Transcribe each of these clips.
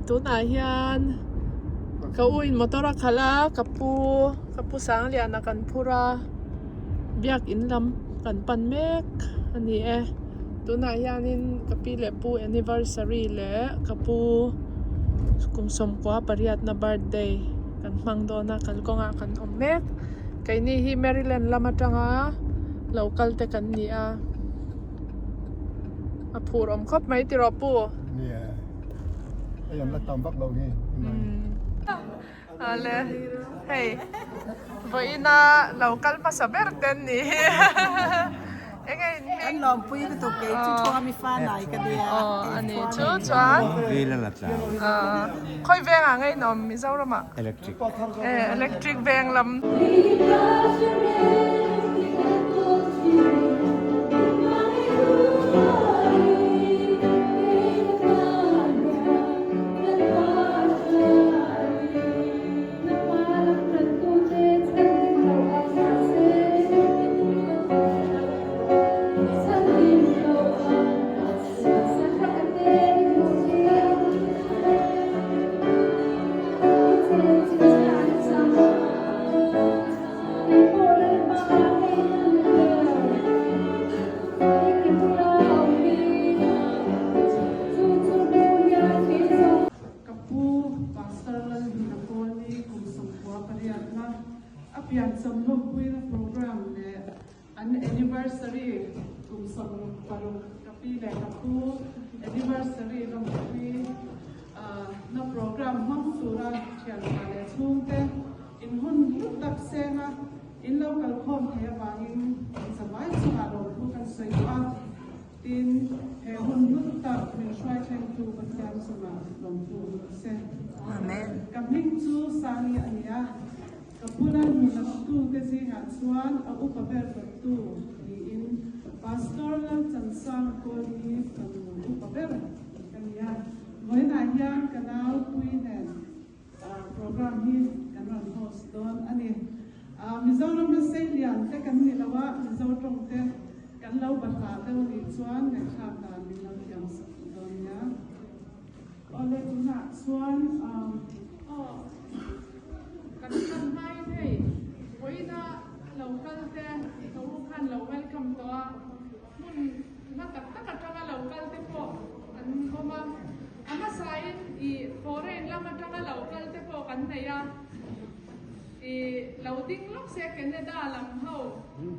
tu na hian kauin motora khala kapu sang lian na kan phura biak in lam kan pan mek ani tu na hianin kapi le pu anniversary le kapu kum som kwa pariat na birthday kan mang do na kalkonga kan omek kaini hi Maryland lamatanga local te kan ni a phur om khop mai ti ro puเนี่ยไอ้ยังละตำบักเรานี่ ale hey voina local pa sa berten ni engay anh lòm pui cái tụ kế chú chua mi pha này cái đi ani chu chuan vi là chào khoi veng a ngai nom mi zau rama electric electric veng lam anniversary kum som paru kapi le kapu anniversary ram kapi na program ham sura chian le chungte in hun tak senga in local khom the wangin samai sunga ro thu kan sei a tin he hun tak min shwai chen tu patyan sunga lom tu se amen kamning chu sani ania kapunan mun tu te si han suan a upaber tu pastoral chansang ko ni kanu paper kanya moina hian kanal puinen program hi kanan host don ani mizoram na selian te kan ni lawa mizoram te kan lau batha te ni chuan ne kha ta ni lau yang don ya ole tuna chuan kan mai nei moina local te to kan lo welcome to nakataka local te po an koma ama sain I foreign lama taka local te po kan naya I loading lok se Canada lam ho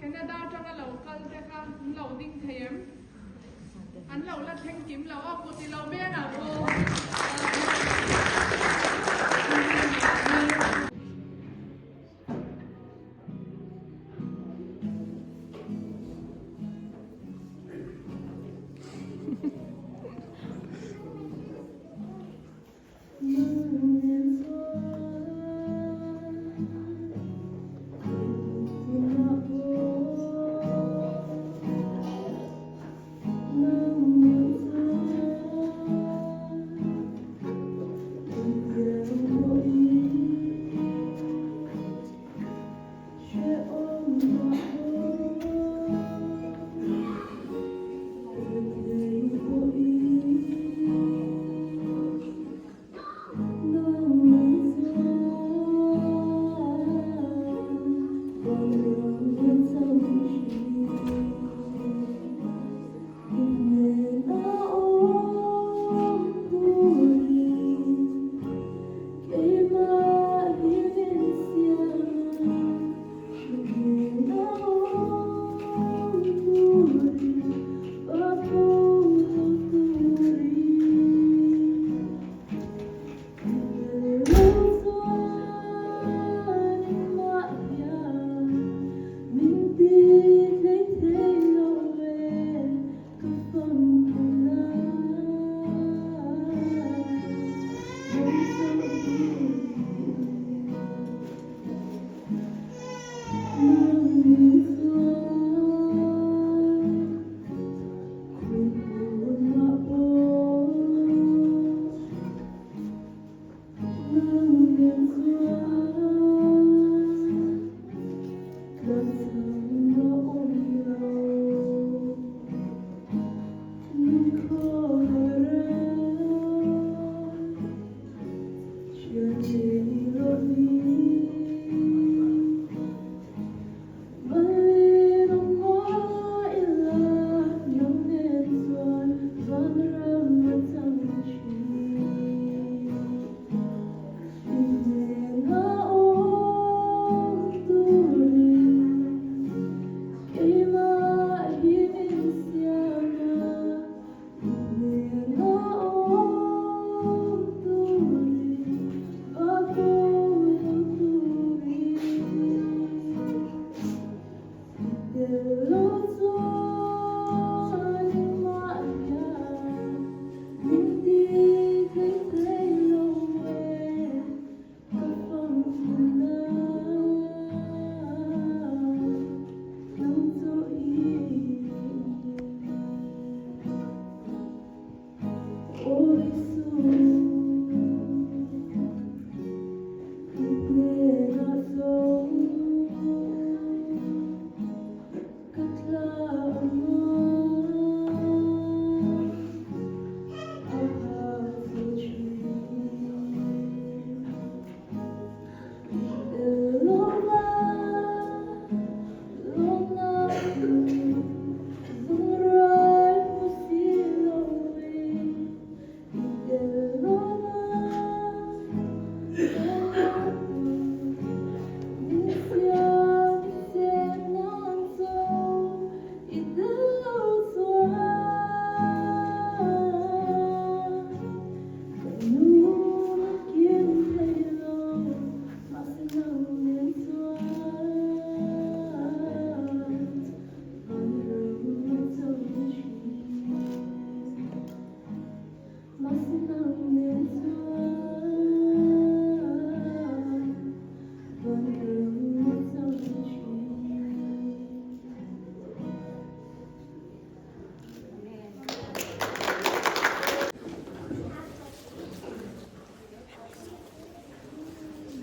Canada taka local te ka loading thayem an lo la theng kim lo a pu ti lo me na po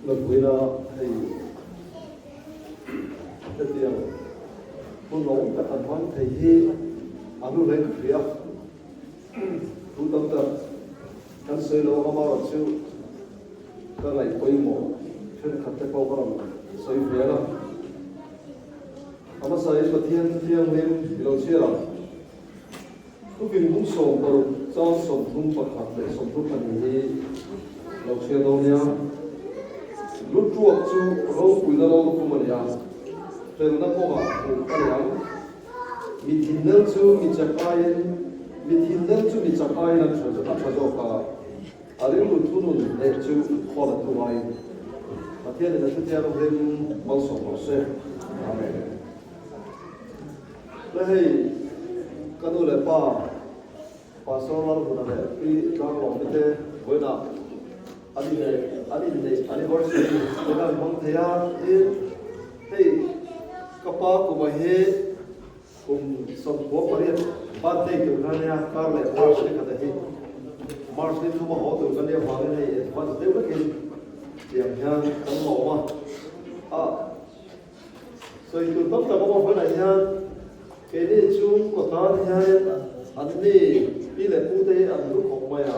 Lực quý là thì tất nhiên con lỗ các thành phần thì hi ăn luôn lên phía thủ tâm tập các sợi lỗ không bao giờ các lại quay mỏ trên khắp tất cả các sợi phía đó ama sợi của thiên lên lâu chia rồi cũng vì cũng sống vào trong sống thung bậc học để sống thung phần gì lâu chia lâu nha lúc chuột chú lâu quý là lâu cũng mà nhà từ nó có cả cái này mình tin nâng chú mình chặt ai mình tin nâng chú mình chặt ai là cho cả ở đây lúc thu nụ để chú khó là thu ai mà thiên là thứ theo lên bao sống bao xe amen đây cái nụ là ba số là một là cái đang lòng cái thế với nào anniversary dengan mengthea hey kapa ko bahe kum som ko paria birthday ko kanya karle march ne kada he march ne thuma ho to kanya bhage ne birthday ko ke yang yang kan mo ma so itu top ta mo fa na ya ke ne chung ko ta ya anni pile pute an ru ko ma ya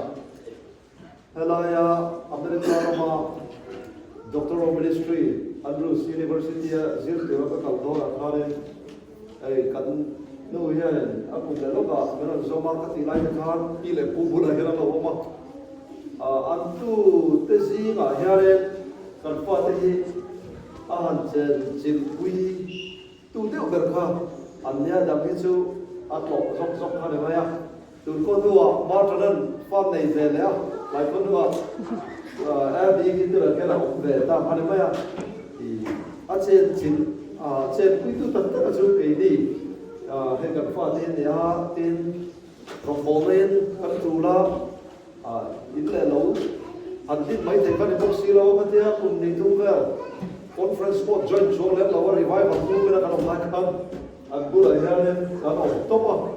Helaya America Doctor of Ministry Andrews University Zil Tewaka Kaldoa Karen ay kan no yan ako daloga meron so makati lai kan pile pubula hera no ma antu tezi nga yare kan pati ahan chen jilpui tu de berkha anya damichu atlo sok sok khane maya tu ko tua martanan fan nei zele lại có nữa em đi cái từ cái nào về ta phải nói à thì ở trên quý tu tất cả số cái đi hay gặp phải tên này tên đồng bộ lên các chủ là ít lệ lâu anh tin mấy thầy các bác sĩ lâu cái thế cùng đi thu về conference board joint show lên lâu revive và thu về là cái đồng lại không anh cứ lại ra lên cái nào tốt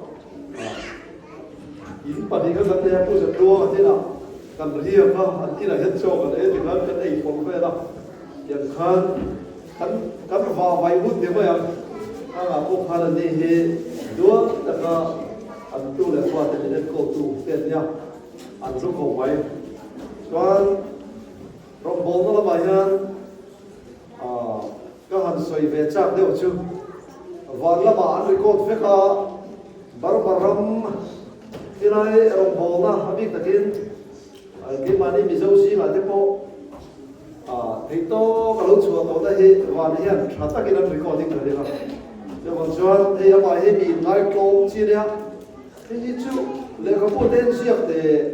ít bạn đi cái thế tôi sẽ đua thế nào kan ria ka an ina het cho kan e ti kan ei pom fe da yan kan va vai hut de ba ya ka ko khala ne he do da ka an tu le fa te ne ko tu te nya an ru ko vai kan rong bol nó là bài hơn các hành xoay về trang đều chứ và là mà anh record phải cả baru baram cái này rong bol na habis takin cái mà đi bị dâu xí mà thế po thì to kalau chua to da he và này hiện thata cái này recording rồi đấy chứ còn chuan thì ở bài he bị ngay câu chi đấy thì chú lẽ có potential để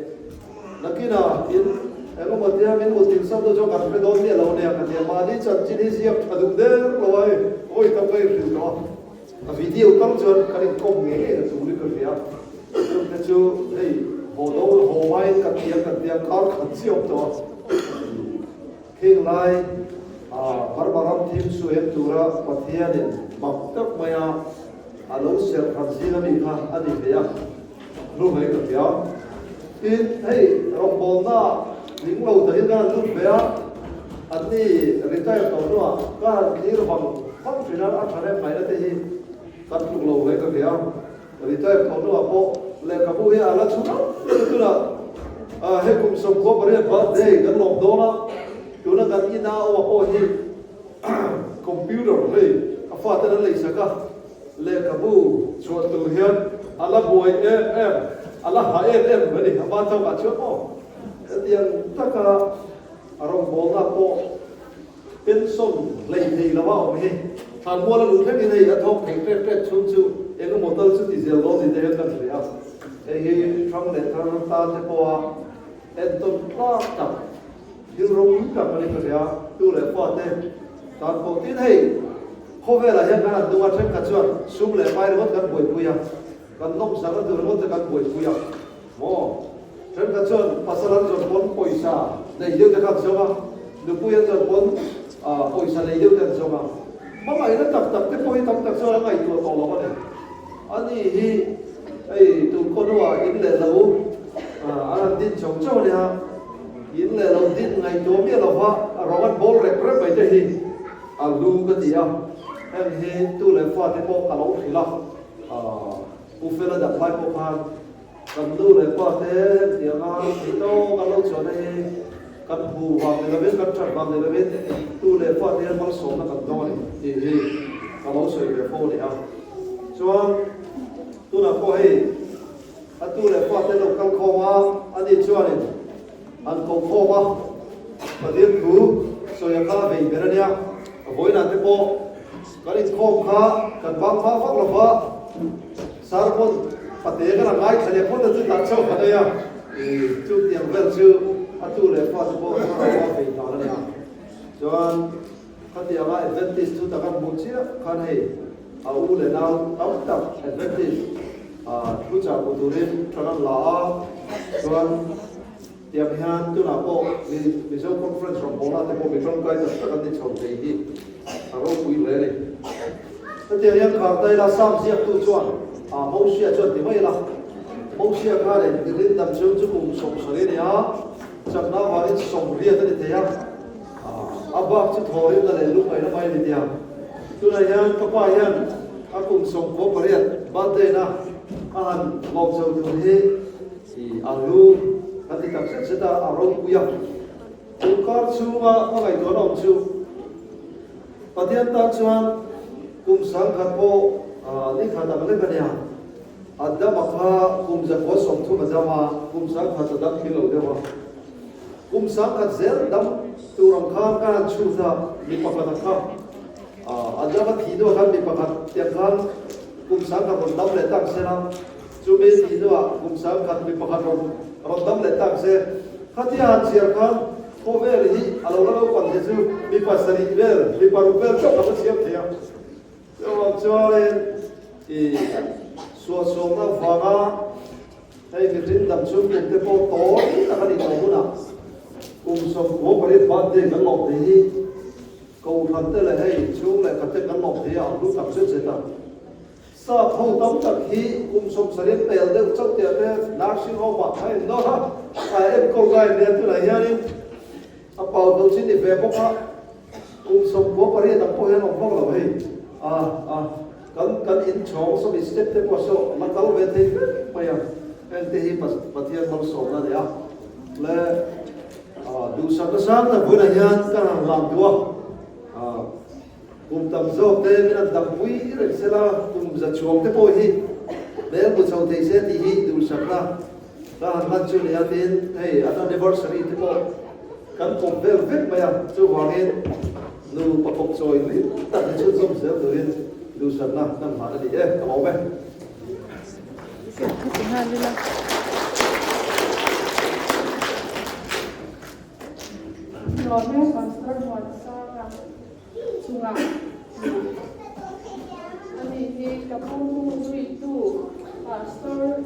là cái nào in em có một tiếng một tiếng sau đó cho cả cái đôi này lâu này cả tiền mà đi chọn chi đi siap thật đúng đấy rồi ôi tao phải hiểu đó video tăng chọn cái này công nghệ là chủ lực cái gì cái chú hey hồ đâu hồ mai cái tiền cao khẩn siap đó khi này barbaram team suem tura pathia den bak tak maya alo ser khansi na mi kha ani beya lu mai ka ya in hey rong bol na ling lo ta ga lu beya ani retire to no ka clear bang functional a thare mai na te hi kan lu lo mai ka ya retire to no po le ka bu ya ala chuna tu na he kum som ko bare birthday kan lo do na tu na kan ina o po hi computer hey afa ta le saka le kabu chuan tu hian ala boy em ala ha em bani ba ta ba chu mo tiang taka arong bol na po pension le thei la wa me than mo la lu the ni nei a thok thei tre chu chu e ko motor chu ti zel lo ni de kan ria e hi trong le ta te po en ton ta ta dil rong ka ma ni ka ria tu le po te tan po tin hei khô về là hiện nay là tôi xem cả chuyện sum lệ mai nó gần buổi cuối à gần nông sản nó từ nó gần buổi cuối à mò xem cả chuyện pasaran rồi bốn paisa này yêu được không sao mà được cuối rồi bốn paisa này yêu được sao mà ngày nó tập cái cuối tập sao là ngày tuổi tổ nó này anh ấy ấy tụi con nó in lệ lâu anh tin chống cho này ha in lệ lâu tin ngày tuổi biết là hoa rồi anh bol rep vậy thì lu cái gì à em hi tu le fa te po ka lo khila u fe la da lai po phan kan tu le pa te ti nga ti to ka lo cho ne kan hu wa le le kan chat wa le le tu le fa te mal so na kan do ni ti hi ka lo so le fo ni a so tu na po hi a tu le fa te lo kan kho ma ani cho ni an ko kho ma pa dir ku so ya ka ve be ra nia voi na te po cái khom khá cần vang phá phát là phá sar con phát tế cái là ngay thay con là tự đặt cho cái này à chú tiền về chú à chú lấy phát cho bố nó là phải đó là nha cho cái tiền là advantage chú ta cần bút chia cái này u lấy nào đóng tập advantage chú trả của tụi em cho nó là cho tiệm hàng tu nào bộ vì sao conference trong bộ là thì bộ bị trong cái tất cả các chồng gì đi rồi quý lệ này cái tiệm hàng khang đây là sam siết tu chuan mẫu siết chuan thì mấy là mẫu siết cái này thì đến tầm chung chú cùng sống sợi này á chẳng nào vào đến sống riêng tới thế à bác chú thôi là để lúc này nó bay đi à tu này hàng các bạn hàng cùng sống có phải riêng ban đây na anh mong sầu tu thế thì lu nanti tak serta arong kuyang tukar cuma magai dorong cu patian tan cuan kum sang khapo ni khata le bania adda makha kum zakwa som thu majama kum sang khata dak khilo dewa kum sang khat zel dam turam kha kan chu tha mi pakata kha adda ba thido khan mi pakat tiang khan kum sang khat dam le tak sena chu be thido kum sang khat mi pakat rồi đâm lại tăng xe phát hiện chiếc khăn cô về thì alo lâu còn thế chứ bị bắt xử lý về bị bắt về cho nó chiếc thế cho nên thì số nó vàng hay cái trên đầm xuống cùng cái bộ tố là cái gì đó nào cùng số của cái đi bắt đi cái lọc thì cầu thần tới là hay xuống lại cái cái lọc thì lúc tập xuất sẽ tập sa hậu tống thật khi sống sari bèo được trong tiệm thế nát sinh hậu bạc hay đó em câu gai này tôi lại nha đi bảo đầu tiên thì về bốc ha sống của Paris tập hội nó bốc là vậy cần in chong so bị step thế qua số mà tao về thế bây giờ em thì bắt thiên bằng số là đấy lẽ ดูสักสักนะบุญญาณกันหลังตัวกุมตำโซ่เต้ไม่นั่งตำปุ้ยเรื่องเสละกุมจะช่วงเต้ปอยฮีเมื่อบุษเอาเทเสตีฮีดูสักนะก็หันมาจุนยาตินให้อันนั้นเวอร์สรีเต้ปอยกันผมเวลเวทไปอ่ะจู่วางเองนูประกอบซอยนี้ตัดให้ชุดส้มเสือตัวนี้ดูสักนะนั่งมาได้ดีเอาไปLawmna pastor WhatsApp sunga ani ni kapu itu pastor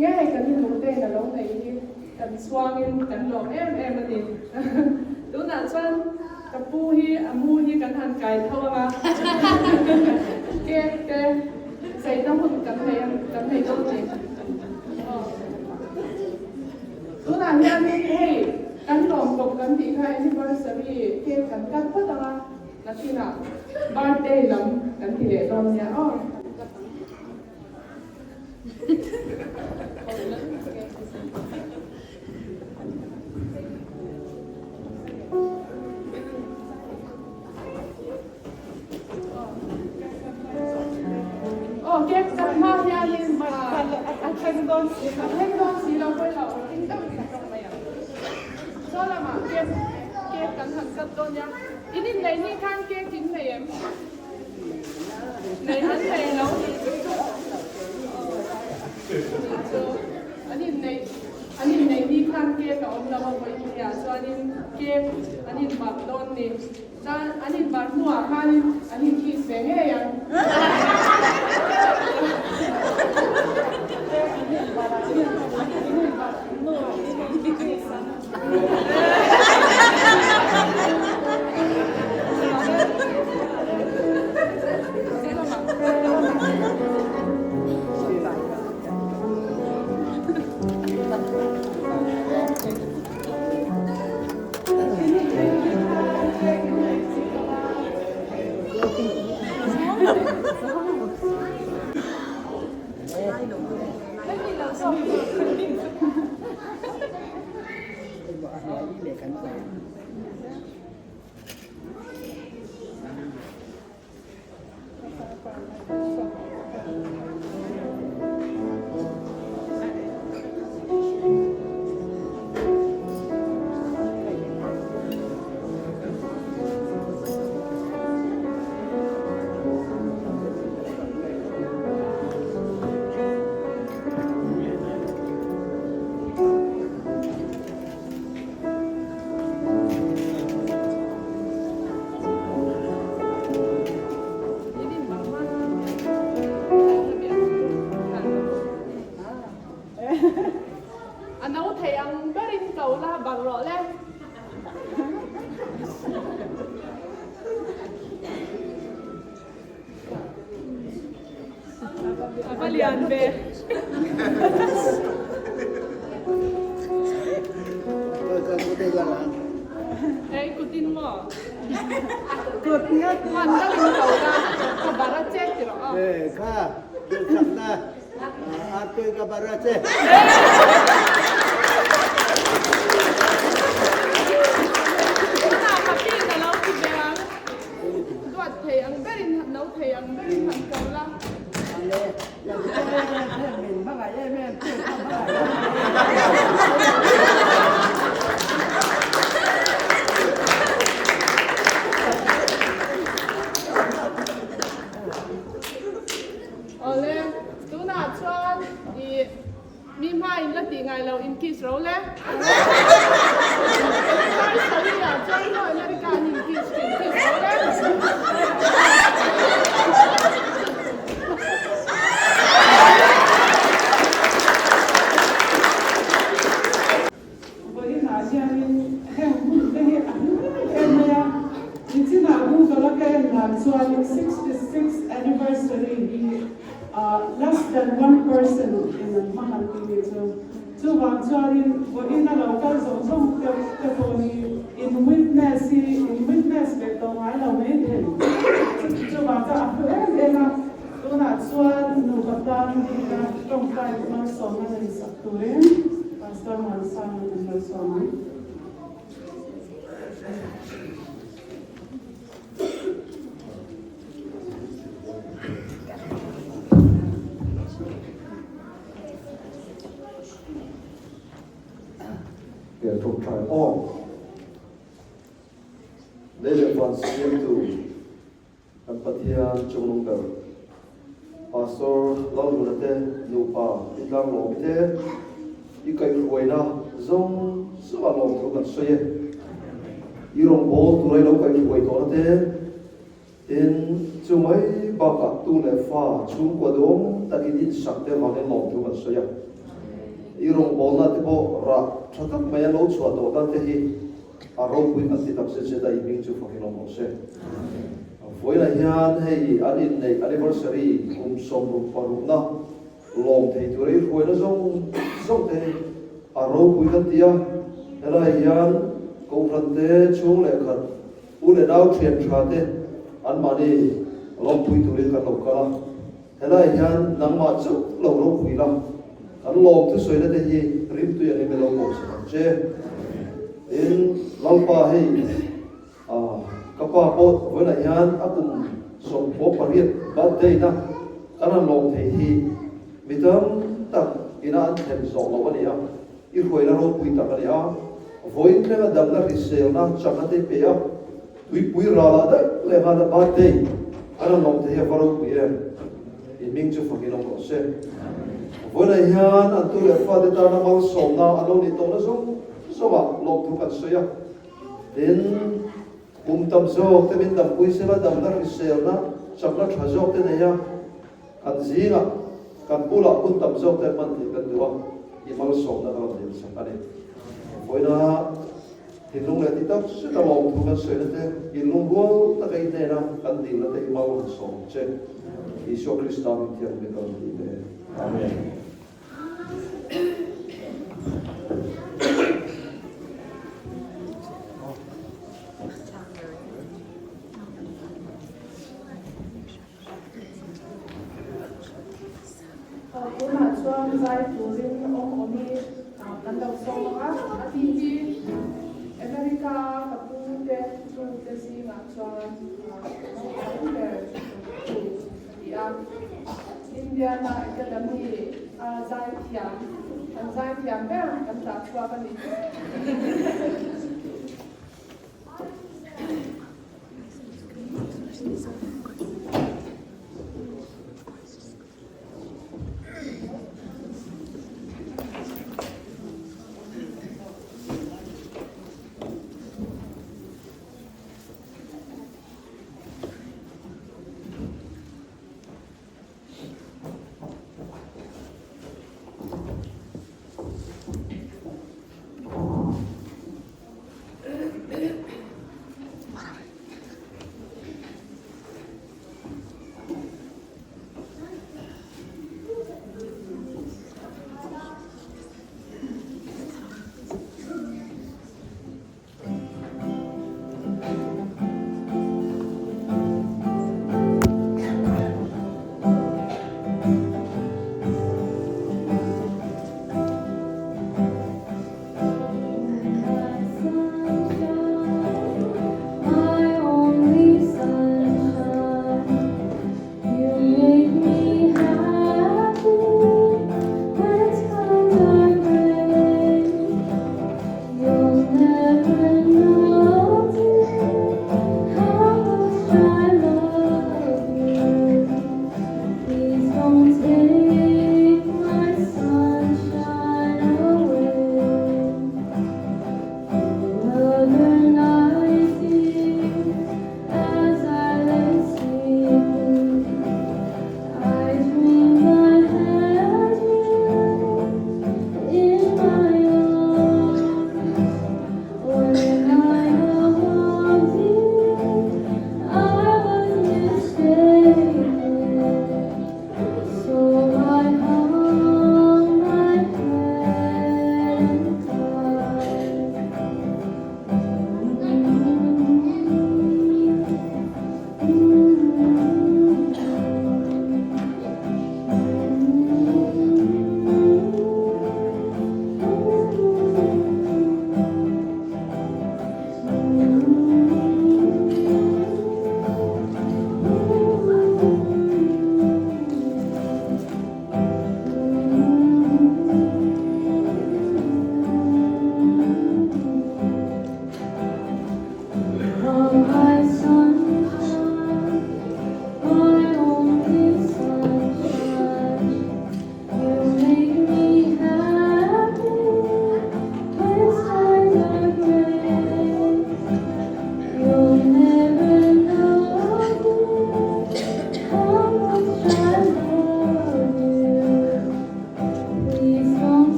nghe kan ni mute na long nei ni kan swangin kan lom ani tu na chan kapu hi amu hi kan han kai thawa ke sai na hun kan nei dong ni tu na ni ani heyกันหลอมกบกันที่ใครที่บริษัทมีเกี่ยวกันกันพัฒนานาทีน่ะบ้านเต้ลำกันที่เด็กตอนเนี้ยเก็บกันมาเฮียลินมาเพ่งโดนสีเราไปเราทิ้งต้องตรงไหนSolama, kek kan hangat donya. Ini ni kan kek ini ya. Ni han ni lo. Ani ni kan kek ka om lawa ko ini ya. So kek mak don ni. Dan bar mua kan ki senge ya. Lian be. Ikutin mo. Ikut nga. Manda rin daw na. Kabarache, tiro. Ka, bilsak na. Ato'y kabarache. Kapit na lang si Berang. Duat thay ang berin, nau thay ang berin hangkaw lang. Oleh, tu nak cuan di mimha in la tingai lau in kis ro le. Kai sari ya cuan lo in ka in kis ro le. So our 66th anniversary, less than one person in the Mahal period. So we're in a local zone, in witness, that I love it. So Pastor try on. Đây là phần xem tu anh Pathian trong nông cờ Pastor Lawmna te nupa itlang lom te ikai khuai na zong suwa lom tu kan soye irong bol tu rai lo kai khuai to na te in chu mai ba ka tu le fa chung kwa dom takin in sak te ma ne lom tu kan soya irong bol na te bo ra thatak mai lo chua to ta te hi arong pui ati tak se dai bing chu fa hilom se với là hiền hay anh này anniversary som rụng paru na lom thầy tuổi ấy với nó giống thế râu bụi cái tia thế là hiền công phần thế chung lệ khẩn u lệ đau truyền tra thế anh mà đi lom bụi tuổi cái lộc cả thế là hiền nắng mà chút lâu râu bụi lắm anh lom thứ soi đấy thì rim tuổi anh mới lom một chế in lâu pa hay kapa po với lại yan akum som po pariat birthday na kana long thei hi mitam tak ina an them zo lo ani a I khoi la ro pui tak ani a voin le dam na risel na chana te pe a pui ra la da le ga da birthday kana long thei a ro pui e in ming chu fakin long ko se với lại yan an tu le fa de ta na mal som na alo ni to na so ba long tu kan so ya đến tâm dọc thế bên đầm quỳ sẽ là đầm na risel na sắp na thà dọc thế này ya kan gì ngà kan pula pun tâm dọc thế mình thì kan dua imal som na kalau dia sang ade foi na hinung le titak se ta lo tu kan se te hinung go ta kai ne na kan dil na te imal som che Isu Kristus tiang me kan di amen. Kuna chuang zai turin omi kan dau so ma TV America kapu te tu te si ma chuang ya India na academy zai tiang be kan ta chua kan ni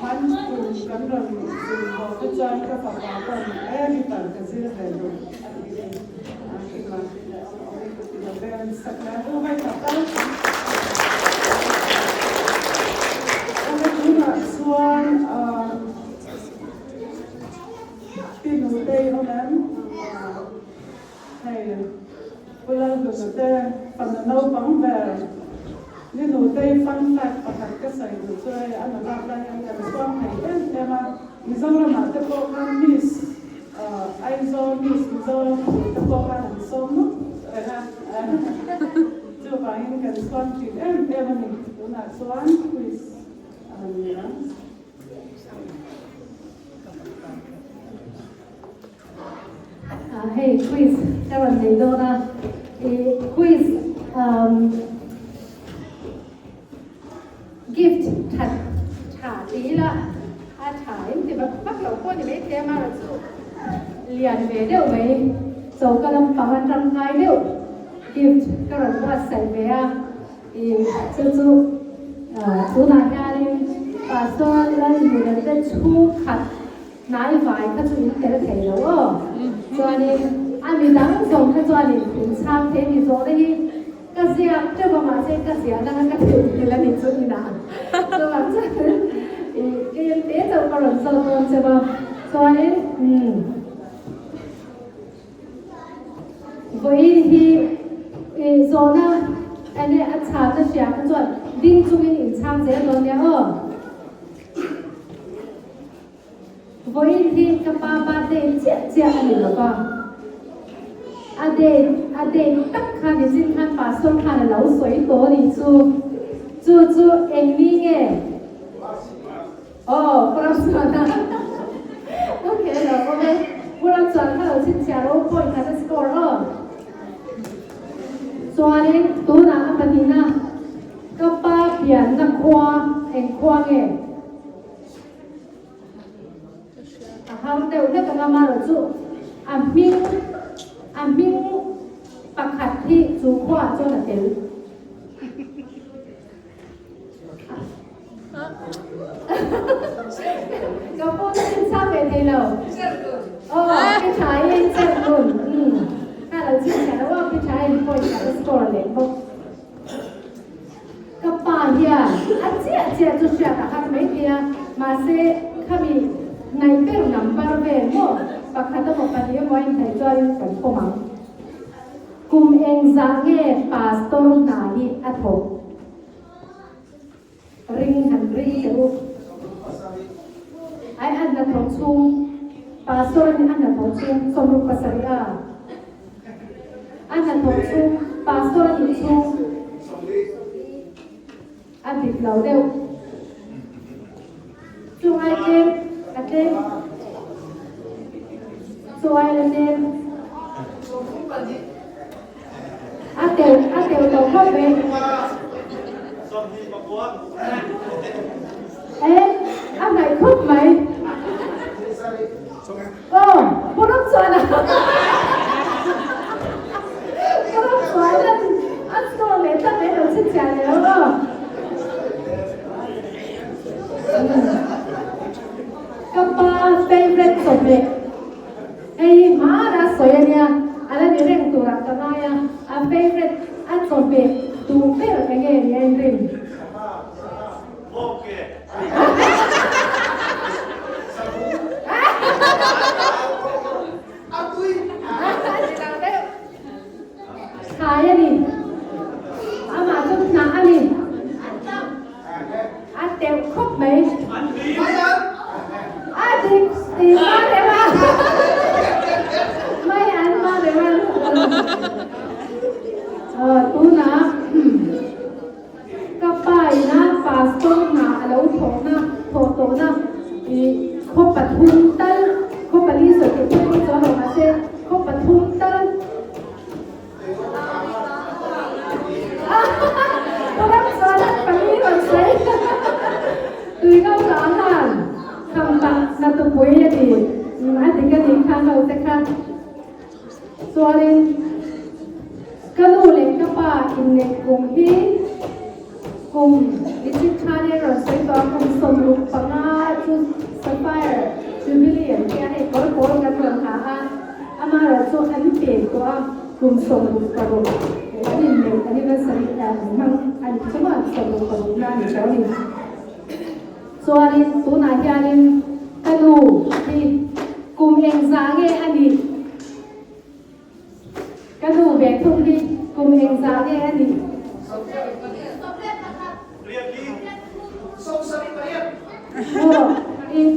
มันคือกันเราสิ่งของที่จอยก็ฝากไว้ก่อนที่ต่างกันสิเราดูอันนี้ที่มาเอาไปติดต่อเป็นสักการะให้กับเราอันนี้นะส่วนที่หนูได้เอานั้นให้เวลาเราจะได้ปัญหาเราบังแบบนี่หนูได้ฟังแฟกประกาศก็ใส่หนูช่วยอันนั้นอะไรอย่างเงี้ยส่วนไหนแต่มามิซอร์มาแต่พวกนั้นมิสไอโซมิซอร์แต่พวกนั้นมิซอร์นู้นะจะไปเห็นกันส่วนที่วันนี้ดูนะส่วนควิสอันนี้นะให้ควิสแต่วันนี้ดูนะควิสgift ถาดีละถ่ายที่แบบพักเราคนที่ไม่เที่ยวมาแล้วจู่เรียนไปเร็วไหมโจกำลังฟังกันรำไงเร็ว gift ก็รู้ว่าใส่ไปจู่ดูหน้างานนี่ป่าส่วนแล้วอยู่ในเป็นชูขัดนายฝ่ายก็จะมีแต่เทแล้วส่วนนี้อันนี้ดังส่งก็ส่วนนี้ถึงช่างเทนี่ส่งได้ก็เสียเจ้าประมาณเช่นก็เสียนั่นก็ถือที่ละนิดสุดนี่นะส่วนจะก็ยังเตะเจ้าก็หล่นส่วนใช่ป่ะส่วนนี้วันที่โซน่าอันนี้อาจารย์จะเสียก็ส่วนดิ้งจุงอินช่างเสียตรงนี้วันที่กับป้าป้าเด็กเจี๊ยบอันนี้แล้วก็อาเดตักข้าดิจิทัลภาษาข้าเราสวยตัวนี่จู่เอ็งนี่ไงโอ้พระสวัสดิ์โอเคเราก็เลยพระสวัสดิ์ข้าเราชิ้นเชียร์เราพอยข้าจะสกอร์ส่วนนี้ตัวน่ะปัจจุบันก็ป้าเปลี่ยนนักควาเอ็งควาไงเขาเดี๋ยวจะกันมาแล้วจู่อามิงประคัดที่จูขวาจนเต็มก็พูดถึงสร้างเวทีเราพี่ชายเจ็บหนุนถ้าเราชี้แจงแล้วว่าพี่ชายป่วยจากสกอร์เลยก็ป่าเฮียเจี๊ยจุดเสียแต่ข้าไม่เฮียมาเซ่ข้ามีในเรื่องนัมเบอร์เวนโม่ประคัดต้องบอกกันเยอะไว้ในจอยกันพวกมันกุมเองจะเง่ปาสโตร์นาฮีอัฐบริงหันริงเจ้าไอ้อันนั้นทองชุ่มปาสโตร์นี่อันนั้นทองชุ่มสมรูปภาษาอันนั้นทองชุ่มปาสโตร์นี่ชุ่มอันติดเหล่าเดียวช่วยเจ็บอันเจ็บช่วยเจ็บอาเตียวตกเข้าไปอันไหนคุกไหมผู้รับสวยนะผู้รับสวยนั่นอันตัวเล็กตั้งแต่เราชิ้นใหญ่แล้วกับป้าเฟเวอร์สมเด็จมาแล้วสวยเนี่ยอะไรนี่เรื่องตัวรักกันมาอ่ะfavorite อันสมเด็จตัวเฟเวอร์ยังไงเนี่ยเรื่องโอเคขายอันนี้อามาจุดหนาอันนี้อันเดียวครบไหมอันดีมาเลยมาไม่อันมาเลยมาตู้นะก็ไปนะฟาสต้นนะแล้วโถนะโถนะคบปัดทุ่งตั้งคบปัดที่สุดที่ที่จะบอกมาเช่คบปัดทุ่งตั้งก็รับสารปัดนี้ก่อนใช่ตื่นเข้าสารนั่นคำตัดนับตัวปุ้ยดีมาถึงกันอีกครั้งเราจะค่ะส่วนก็รู้เลยก็ป่าอินเนกลุ่มที่กลุ่มดิจิทัลเนี่ยเราใช้ตัวกลุ่มสมรุปปังอา ลี่ยนแค่ให้โกนกันเมืองหาอามาเราโซอันเปลี่ยนตัวกลุ่มส่งบุกรุอันนี้หนึ่งอันนี้ก็สริการมั่งอันที่ว่าส่งบุกรุงานเช้านี้ส่วนนี้ตัวนายานี่กระดูที่กลุ่มเองสร้างเองอันนี้กระดูแบกทุ่งที่กลุ่มเองสร้างเองอันนี้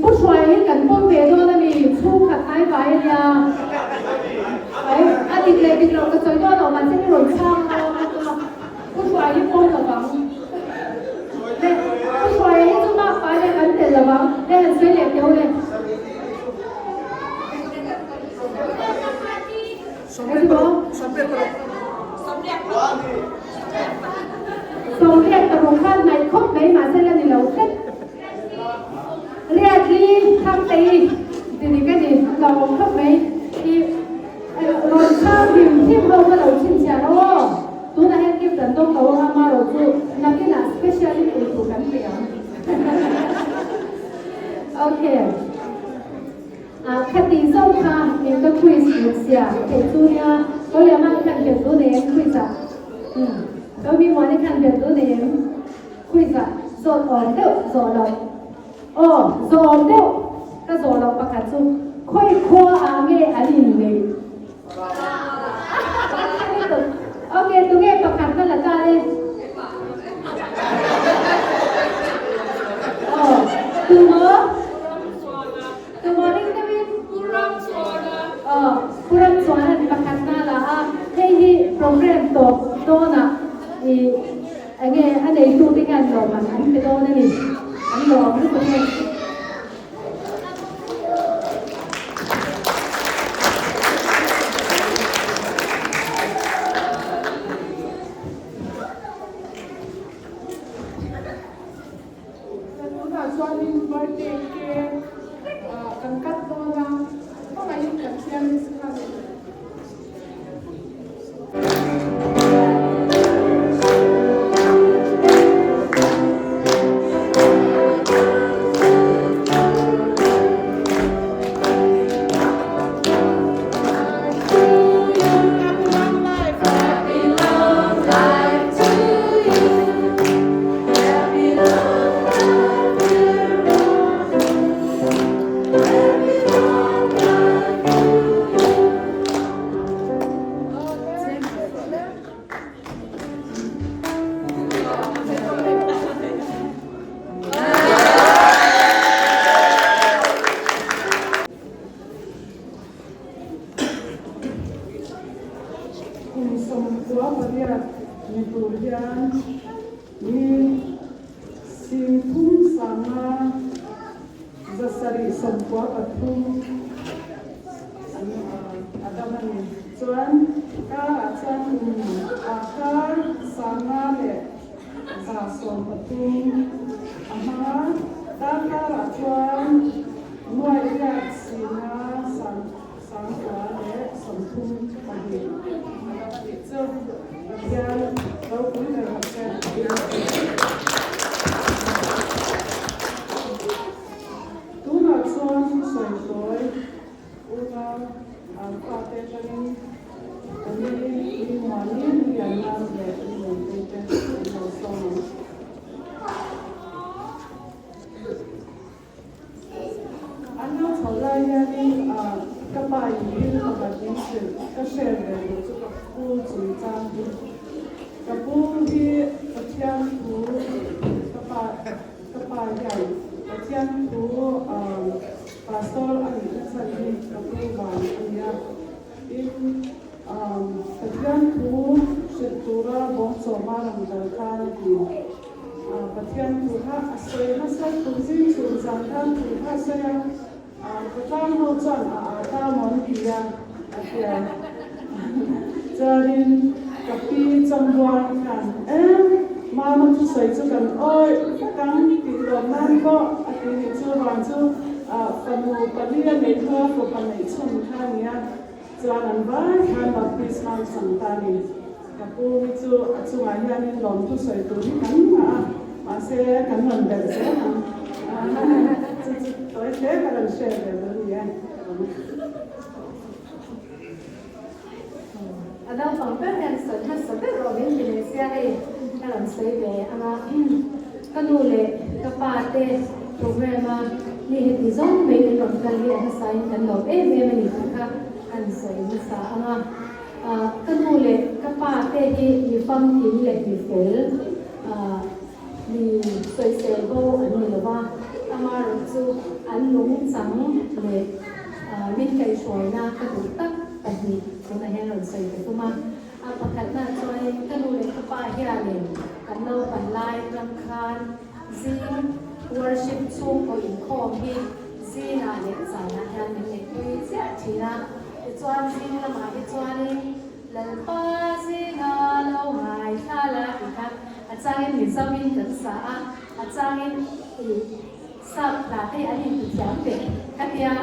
不出来根本别多那里出卡太白呀，哎，你那边那个最多的嘛，这里轮唱咯，不出来一般的吧，不出来一种嘛，白的很点的吧，那很水脸丢的。ส่งเรียกตรงข้างในครบไหมมาเส้นแล้วนี่เราเซ็ตเรียกที่ทำตีทีนี้ก็ดีเราครบไหมที่เราข้าวดื่มที่เราก็เราชิมเชียร์โอ้ตัวนั้นเก็บแต่ต้องเราทำมาเราคือนักกีฬาสเปเชียลิสต์ถูกกันเปลี่ยนโอเคคดีส่งค่ะเนี่ยก็คุยเสียเด็กตัวเนี้ยก็ยังไม่กันเด็กตัวนี้คุยจ้ะก็มีวันที่กันเด็กตัวนี้คุยจ้ะโซนอ่อนเดียวโซนเราโอ้โซนเดียวก็โซนเราประกาศสู้ค่อยคว้าอ่างเงี้ยอันนี้เลยโอเคตัวเงี้ยประกาศกันละจ้าเลยโอ้ตัวเมื่อตัวนี่ก็มีkurang suara di pakatna lah, hei program to na, ada itu dengan Lawmna, ini betul ni, ini Lawmna ni betul. เลยกำลังใส่แหวนอ่ะก็ดูเลยกระป๋าเต้โปรแกรมมานี่เห็นที่ส่งไปเป็นรถกันเรียนใส่กันหลบมันนี่ค่ะอันใส่ภาษาก็ดูเลยกระป๋าเต้ที่มีฟังกินเล็กมีเฟลมีสวยเซลโบอันนี้หรือว่ามาเราจูอันหลงจังเลยมินไก่ช่วยนะกระดูกตักแต่นี่คนไหนเราใส่ไปก็มาประกาศน่าช่วยก็ดูเลยกระป๋าเฮียเลยกันเราปันไล่รำคาญซีworship ช่วงก็อินคอมที่ซีน่าเล็กสายนะยันเล็กคุยเสียทีนะจวนซีละมาจวนนี่เลป้าซีน่าเราหายท่าละอีกครั้งอาจารย์มีสมินกันสาอาจารย์สับตาให้อันนี้ติดยามเด็กกันยา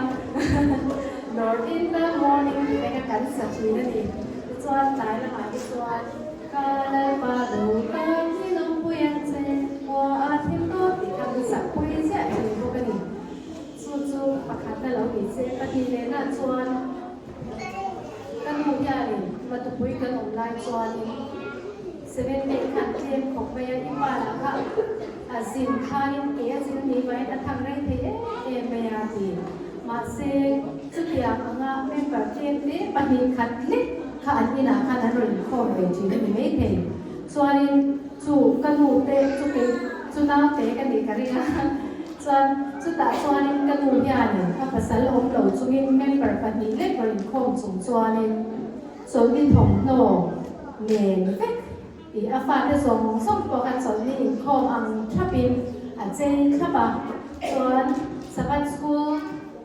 Lord in the morning ในการสัจจีนั่นเองจวนตายละมาจวนก็เลยมาดูกันที่น้องผู้ยังเจว่าอาทิตย์ก็ติดกันสักผู้ยังเสียทีพวกนี้สู้ๆประคับแต่เราอีเจปฏิเลน่าจวนกันหูยาเลยมาตุปุยกันออนไลน์จวนเซเว่นเด็กขันเทียมของไปยังอิบาละค่ะสินค้านี่สินนี้ไว้ทำได้ที่ไม่ยากดีมาเซจุดอย่างงั้นเป็นแบบเทียมนี้ปฏิขัดเล็กค่ะอันนี้นะค่ะนั้นเราข้อไปจีนไม่เห็นส่วนจูกันหูเตะจูน่าเตะกันดีกันเลยนะส่วนจุดแต่ส่วนกันหูยาเนี่ยถ้าภาษาโลกเราจุดเมมเบอร์ปฏิเล็กเราข้อส่งส่วนที่ถงโนเมนเฟกอีอาฟาได้ส่งโปรแกรมส่วนนี้ข้ออังทับบินอันเจนทับะส่วนสปันสกูล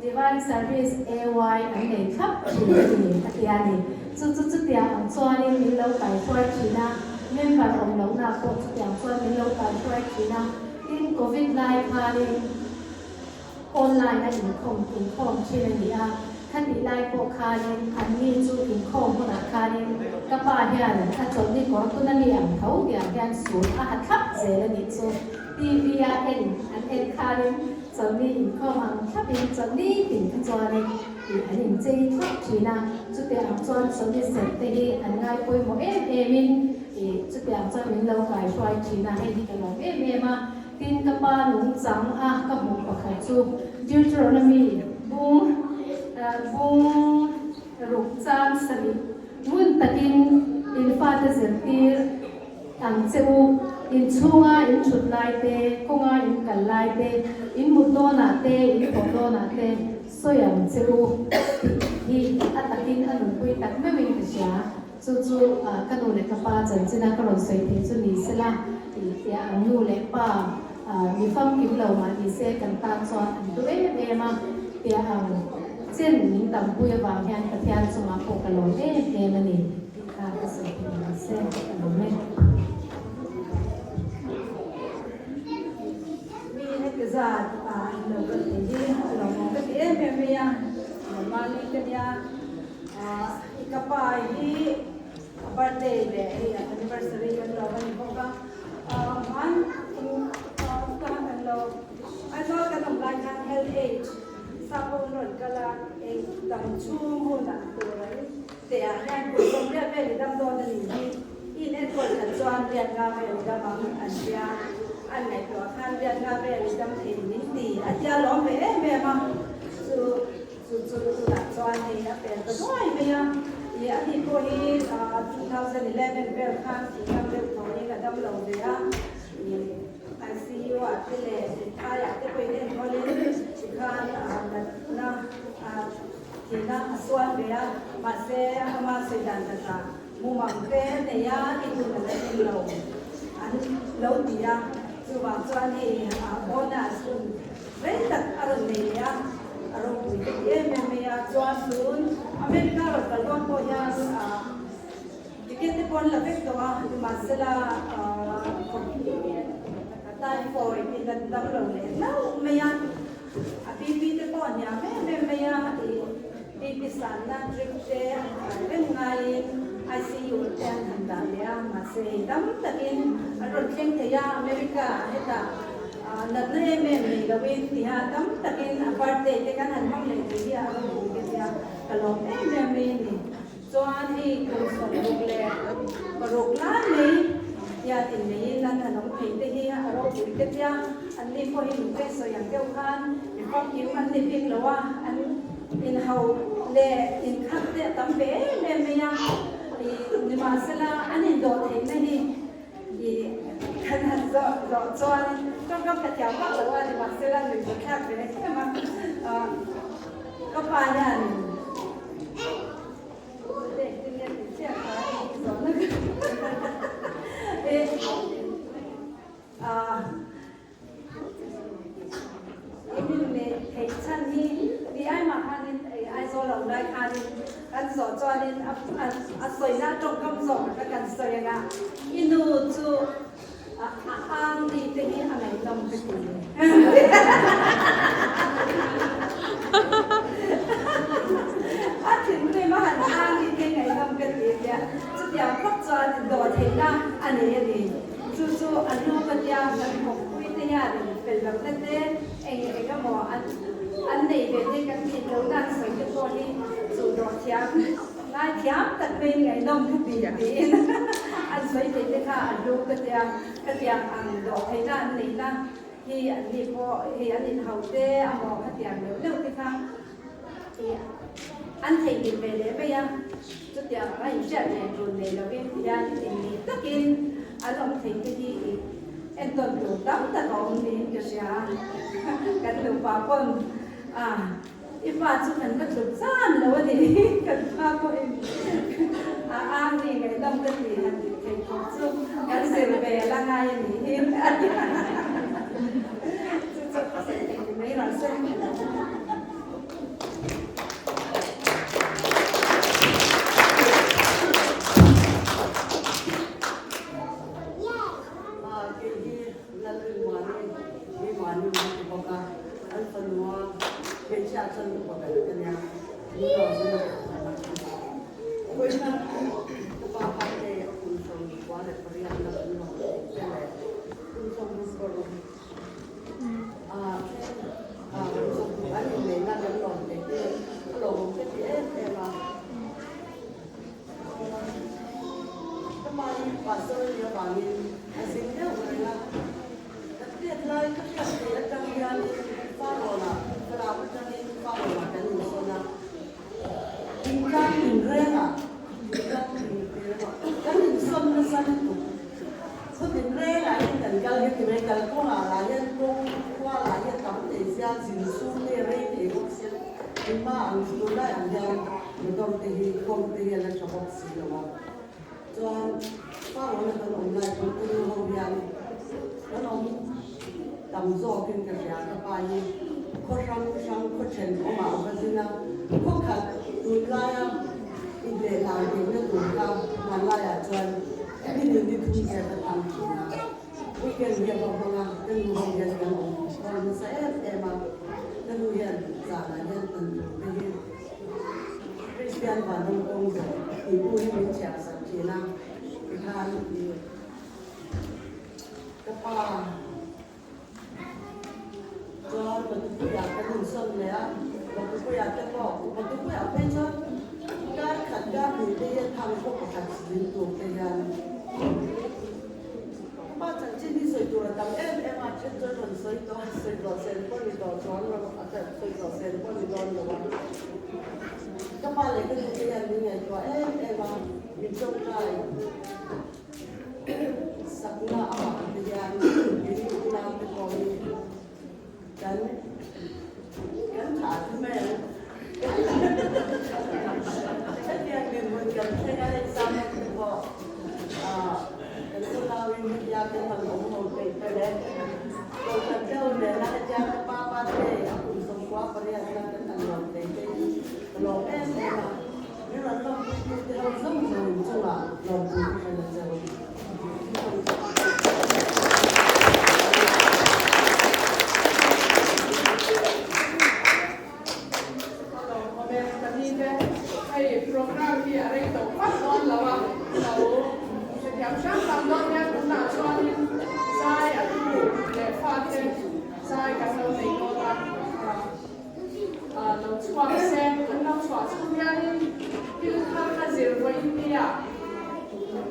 Divine Service AY อันไหนครับที่นี่ตักยานี่จุดอย่างส่วนนี้มีเราไปช่วยทีนะเมื่อการองค์เราหน้าคนจุดอย่างส่วนมีเราไปช่วยทีนะที่โควิด-19 พาเนี่ยออนไลน์นะอินคอมที่นี่ขั้นดีไลน์โปรคาเนี่ยอันนี้จุดอินคอมคนอาคาเนี่ยกับป้าเฮียเนี่ยถ้าจดนี่ก็ตัวนั้นอย่างเขาอย่างสูงอาหารทับเจริญนิสุTVRN อันเอ็นคาเนี่ยจดนี่อินคอมอันทับเป็นจดนี่เป็นขั้นตอนเนี่ยอันนี้เจทับทีนะจุดอย่างจดนี่เสร็จแต่ที่อันง่ายป่วยหมดมินจุดอย่างจดมินเราไปช่วยทีนะให้ดีกันหมดมากินกับป้าหนุ่มจังกับหมูปลาไข่จุกDeuteronomy บุ้งรูปจานสลิดมุ่นตะกินอินฟาเตเซนตีร์ตังเซอูอินชูงาอินชุดลายเตกงาอินกันลายเตอินมุดโดนาเตอินโคโดนาเตโซยังเซอูที่อัตตะกินอันนุ่มปุยตักไม่เป็นเสียจู่ๆกันดูเล็กป้าจันจินักกระโดดใส่ถึงจุดนี้สิละที่อันนู้เล็กป้ามีฟังกินเหล่ามาดีเซกันตามซ้อนอันตัวมาที่อันเช่นนี้ตามผู้ยาวแทนกระเทียมสมาโปกะโลมันนี่ค่ะก็ใส่ถึงเส้นกะโลมีให้กระจายเราก็เห็นที่เรามองก็ที่เมียมาลีกันยาอีกป้ายที่birthday เลย anniversary กันเราวันนี้พบกันมันกันเราอันนั้นกันทำรายการ health age Sapon kala dam chumu na turai te ahan ko somya be dam do na ni ine ko kan chuan rian ga be dam an sia an nei to khan rian ga be dam thei ni ti atia lo me ma su la chuan ni na pe to noi me ya ye ani ko hi 2011 be khan ti na be to ni ga dam lo be ya I see you at the left. I at the way in college. She can't na tina aswan beya mase ama se dan ta mumang te ne ya itu na le lo an lo dia su ba chuan ni bona sun ve tak aron ne ya aron pu ye me ya chuan sun America ro kalon ko ya tiket pon la vek to masala time for it that dam lo le now me ya apipi te pon ya me ya pipi san na trip te ren ngai ICU ten handa ya ma se dam takin ron thleng te ya America heta nat le me lo win ti ha dam takin birthday te kan han mang le ti ya ro ke ya kalom me ni chuan hi kun som ruk le ruk la ni ya tin nei nan hanong thei te hi aro pui te pia an ni ko hi te so yang deu khan mi phong kiu an ni pik lawa an in hau le in khak te tam pe me me ya ni ma sala an in do thei na hi i kan han zo chuan trong kam ka tiao ka lawa ni ma sala ni so khak pe ne ma ka pa ya ni de tin ya ti sia ka zo na ini me thei chan hi di ai ma hanin ai zo lo dai hanin kan zo chuanin a soina trong kam zo ka kan soina inu chu ang di te hi anai nom te ku a tin me ma han ang di te ngai nom ka ti ya chu ya khot chuan do thei na ani ani chu an no ka ya na ko pui te ya ni pel lam te te ei ka mo an nei ve te kan ti lo na sai te ko ni chu do thia na thia ta pe ngai nom ka ti ya ni an sai te te kha an lo ka tia ang do thei na an nei na hi an ni ko hi an in hau te a mo ka tia lo te kha an thei ni ve le be ya chu tia ra in sha ne ru ne lo ke ya ni ni takin anh ông thấy cái gì em tuần đủ lắm ta có ông đến cái gì cái lục bà con if I just can get lục san đâu thì cái bà con anh đi cái đông cái gì anh đi cái khó chung cái gì về là ngay nhỉ mấy lần xem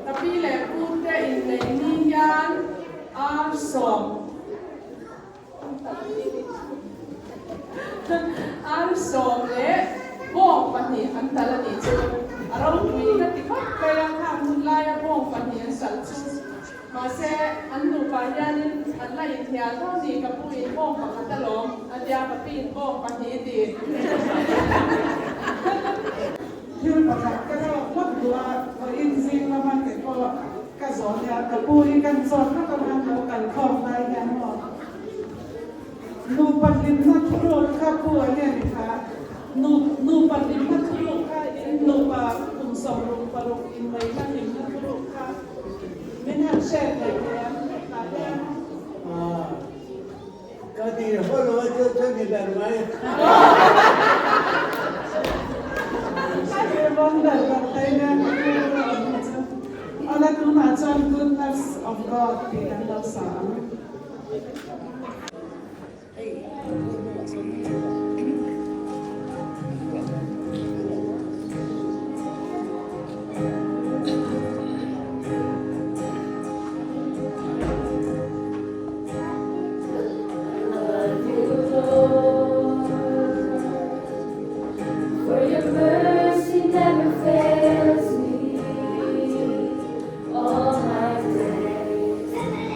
tapi le pun te in le ni our song le bong pani an talani chu arau tui ka ti khat kaya kha mun la ya bong pani an sal chu ma se an nu pa yanin an la in thia tho ni ka pu in bong pa ta lom an ya ka pin bong pani ti Hiu pakat ka ro mat dua ko in sing ma man ke ko ka zon ya ka pu in kan zon ka ka man ko kan khom lai yan mo nu patin na thuro ka pu ne ni ka nu patin na thuro ka in nu pa kum som ru pa ru in mai na nim na thuro ka min han shet le ya ka yaก็ดีเพราะเราจะมีแบบไหม wonder that they never all that you know, goodness of God be and of Sam. For your mercy never fails me all my days.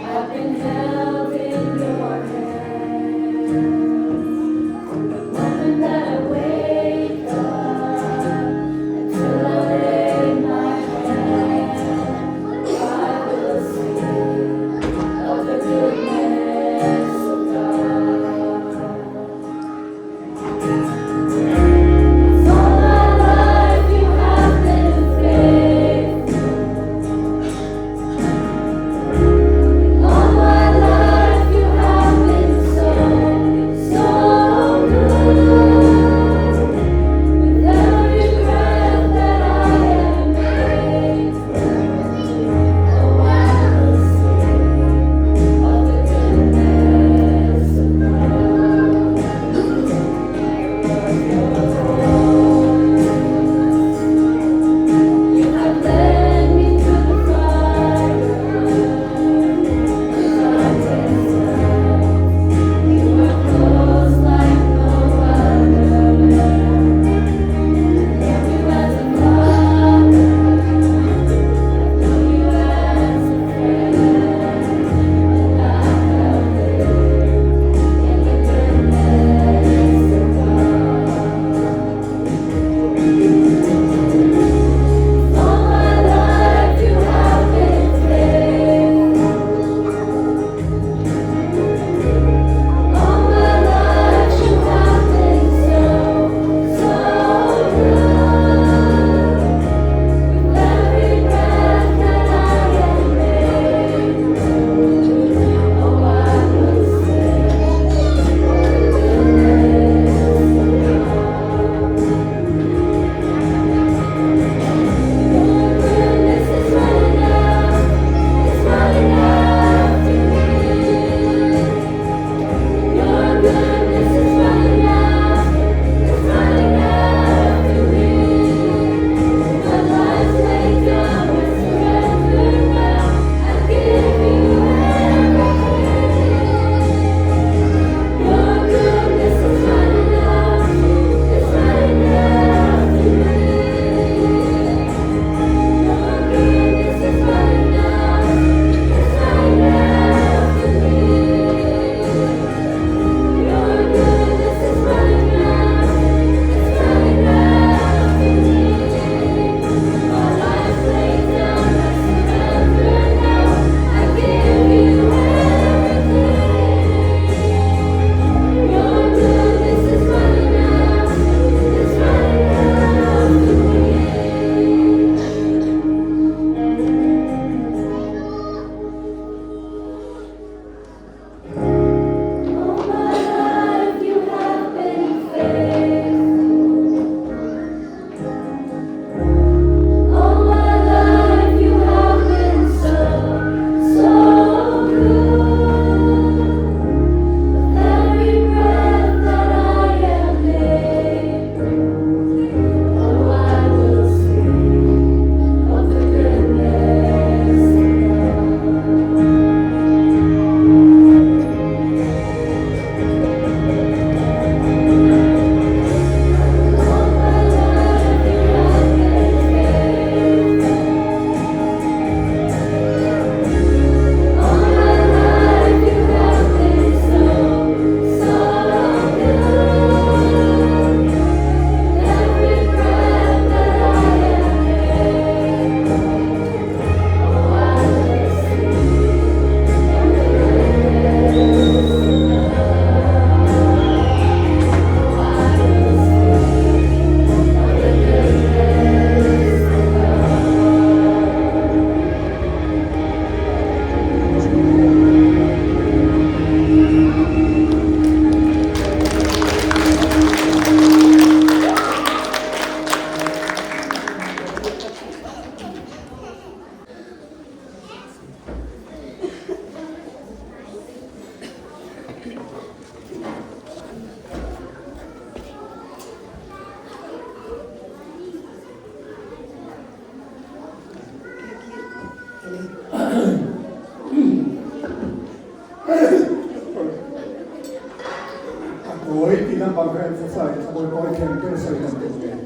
Oi tinang bagay sa sa sabay ko ay pero sa ilang tuloy.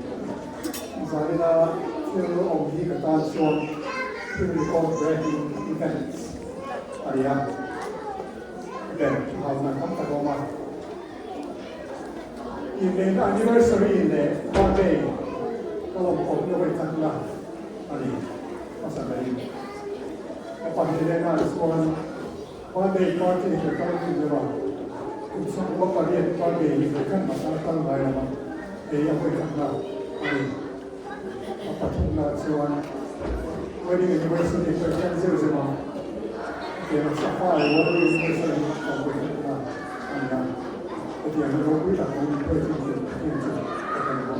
Sabi na yung omhi kata so yung record breaking events. Ariya. Then how na kam ta goma. In anniversary in the one day. Kalau ko no way kan la. Ari. Asa ba yun? Kapag nila na one day party sa kalong diba. Kung saan ko pa rin party kan masakan bay naman. Kaya ako kan na. Ari. Kapatid na siwan. Wedding anniversary for 10 years ago. Kaya nagsafay, wedding anniversary of wedding na. At yan, nag-uwi ako yung pwede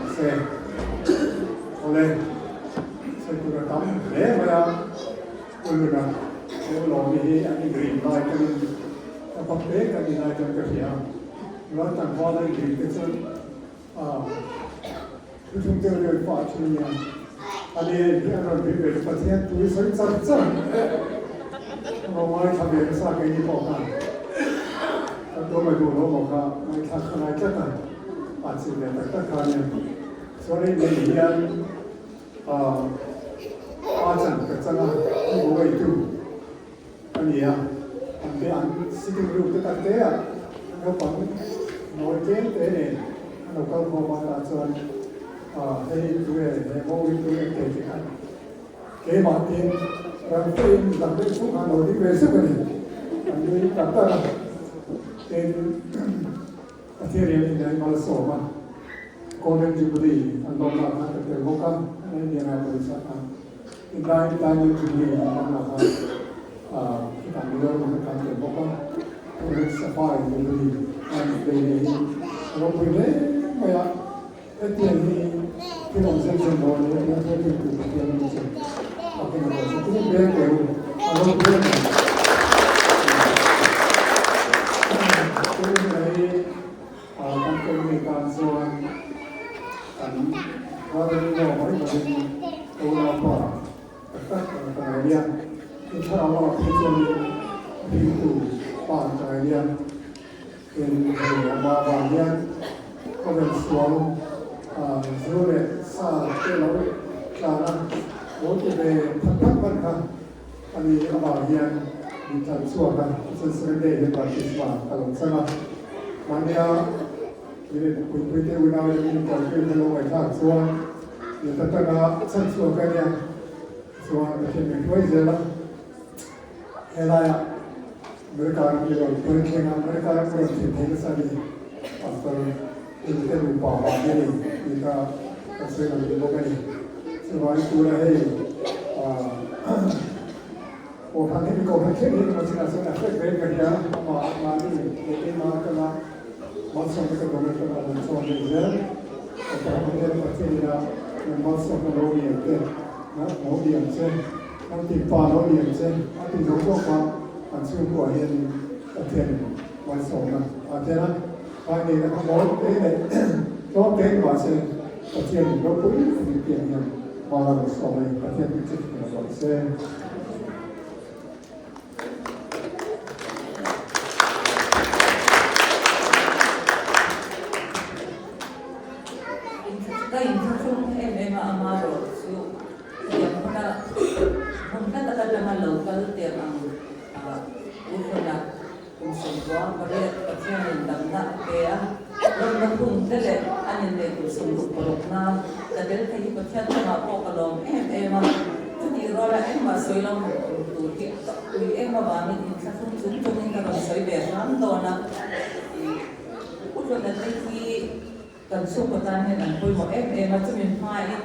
kasi oleh saya juga tahu maya ulo na Lawmna ang green light kan kapag kan light kan kaya lahat ang wala green kasi yung teori pa niya ali ano bibe patient tu sa mga sabi sa akin ni po ka at dumagulo mo ka may kakana kita at sila nagkakanya sorry yan ajan kerjanya ibu itu kan ya nanti sitting group kita dia ngapain mau ini kalau mau macam ini dua mau itu kan kayak makin rantai sampai semua orang biasa kan ini kata akhirnya ini malah soal Golden Jubilee, ang Lawmna at Terboka, ay hindi na po sa Inneih Diamond Jubilee, ang Lawmna kita nila mga Terboka, ang Safari Jubilee, ang Inneih. Ano po yun kaya ito yan pinag-sensyon mo, yung natin po yung siya. Okay na po. So, pinag-break kayo, ano po yun? Ito ay ang komunikasyon Kalau ini orang ini orang apa? Kata kalian, insya Allah itu kalian ini kalian kalau suami sudah sah kalau karena waktu tetap mereka kami kalian minta suara sesuai dengan partisipasi kalau sana mana ini kita udah ini kalau kalau mereka soal yang tentang sensual kerja soal macam itu aja lah. Helaya mereka itu perkembangan mereka itu tidak sekali asal ini terlupa jadi kita sesuai dengan bukan soal itu lah orang ini kau macam ini macam asal kerja mana ini mana Masuk ke dalam keadaan soalnya, kalau kita percaya masuk ke dalam itu, mau diamse, nanti palau diamse, nanti jauh langsung kuahin aten masuknya. Akhirnya, kami nak mau ini, kalau kita masih aten berapa ini yang malah soalnya aten itu kita kan sukutan yang pun mau macam main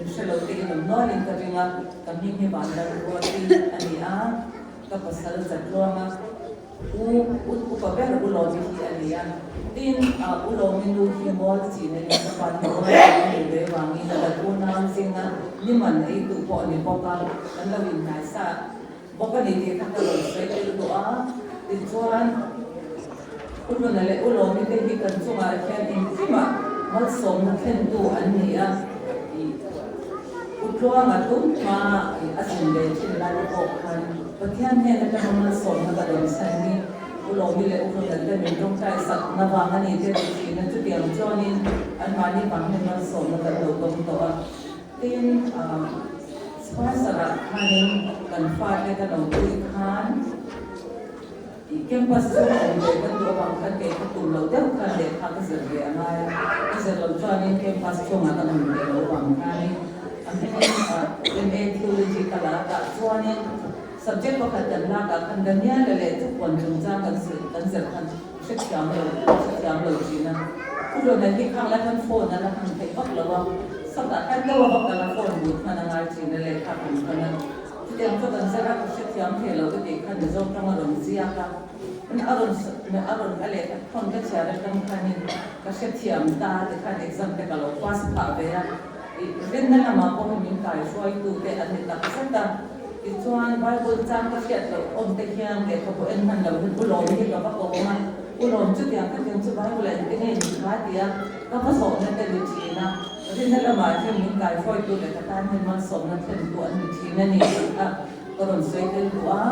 Celebratory nomor yang terdengar kami ni bandar buati ania kapasal jadwal upaber ulomi ania tin ulomi nu himol cina ni sepan ni wangi dalam unang singa ni mana itu pok ni pokal dan lebih nasa pokal ni kita kalau saya doa dijualan ulomi deh kan cuma kian intima masuk mungkin tu ania Utuang atau ma asin deh cina lalu kan, bagian ni ada nama soal nama dalam sini ulo mi le ulo le min trong tai sak na wang ani te ti na chu tiang chuanin an mani bang hen man som na kan do tom to a tin sponsor khanin kan fa le kan lo tu khan i campus chu le kan do bang kan ke tu lo de kan le kha ka zer ge anai ka zer lo chuanin campus chu ma kan le lo bang khanin an he theology kala ka chuanin subject ko khat la ka kan gania le chu kon chung cha kan zer kan shek yam lo china ulo na ki khang la kan phone na kan thei pak lo wa sab da kan lo wa kan la phone bu kan ngai china le kha kan kan tiang cho kan sera ko shek yam the lo ke kan de zong tang ron zia ka an aron ale ka khon ka cha ra kan kan ka shek yam ta de kan exam te ka lo pass pa ve ya rin na ma ko min kai shoi tu te an ni ta sa ta chuan Bible chang ka fiat lo om te hiam le ko en han lo hu lo ni ka ba ko ma u lo chu tiang ka tiang chu Bible en te ne ka tia ka pa so na te ni chi na rin na la ma che min kai foi tu le ka tan hen man so na ten tu an ni chi na ni ka ko ron sei te tu a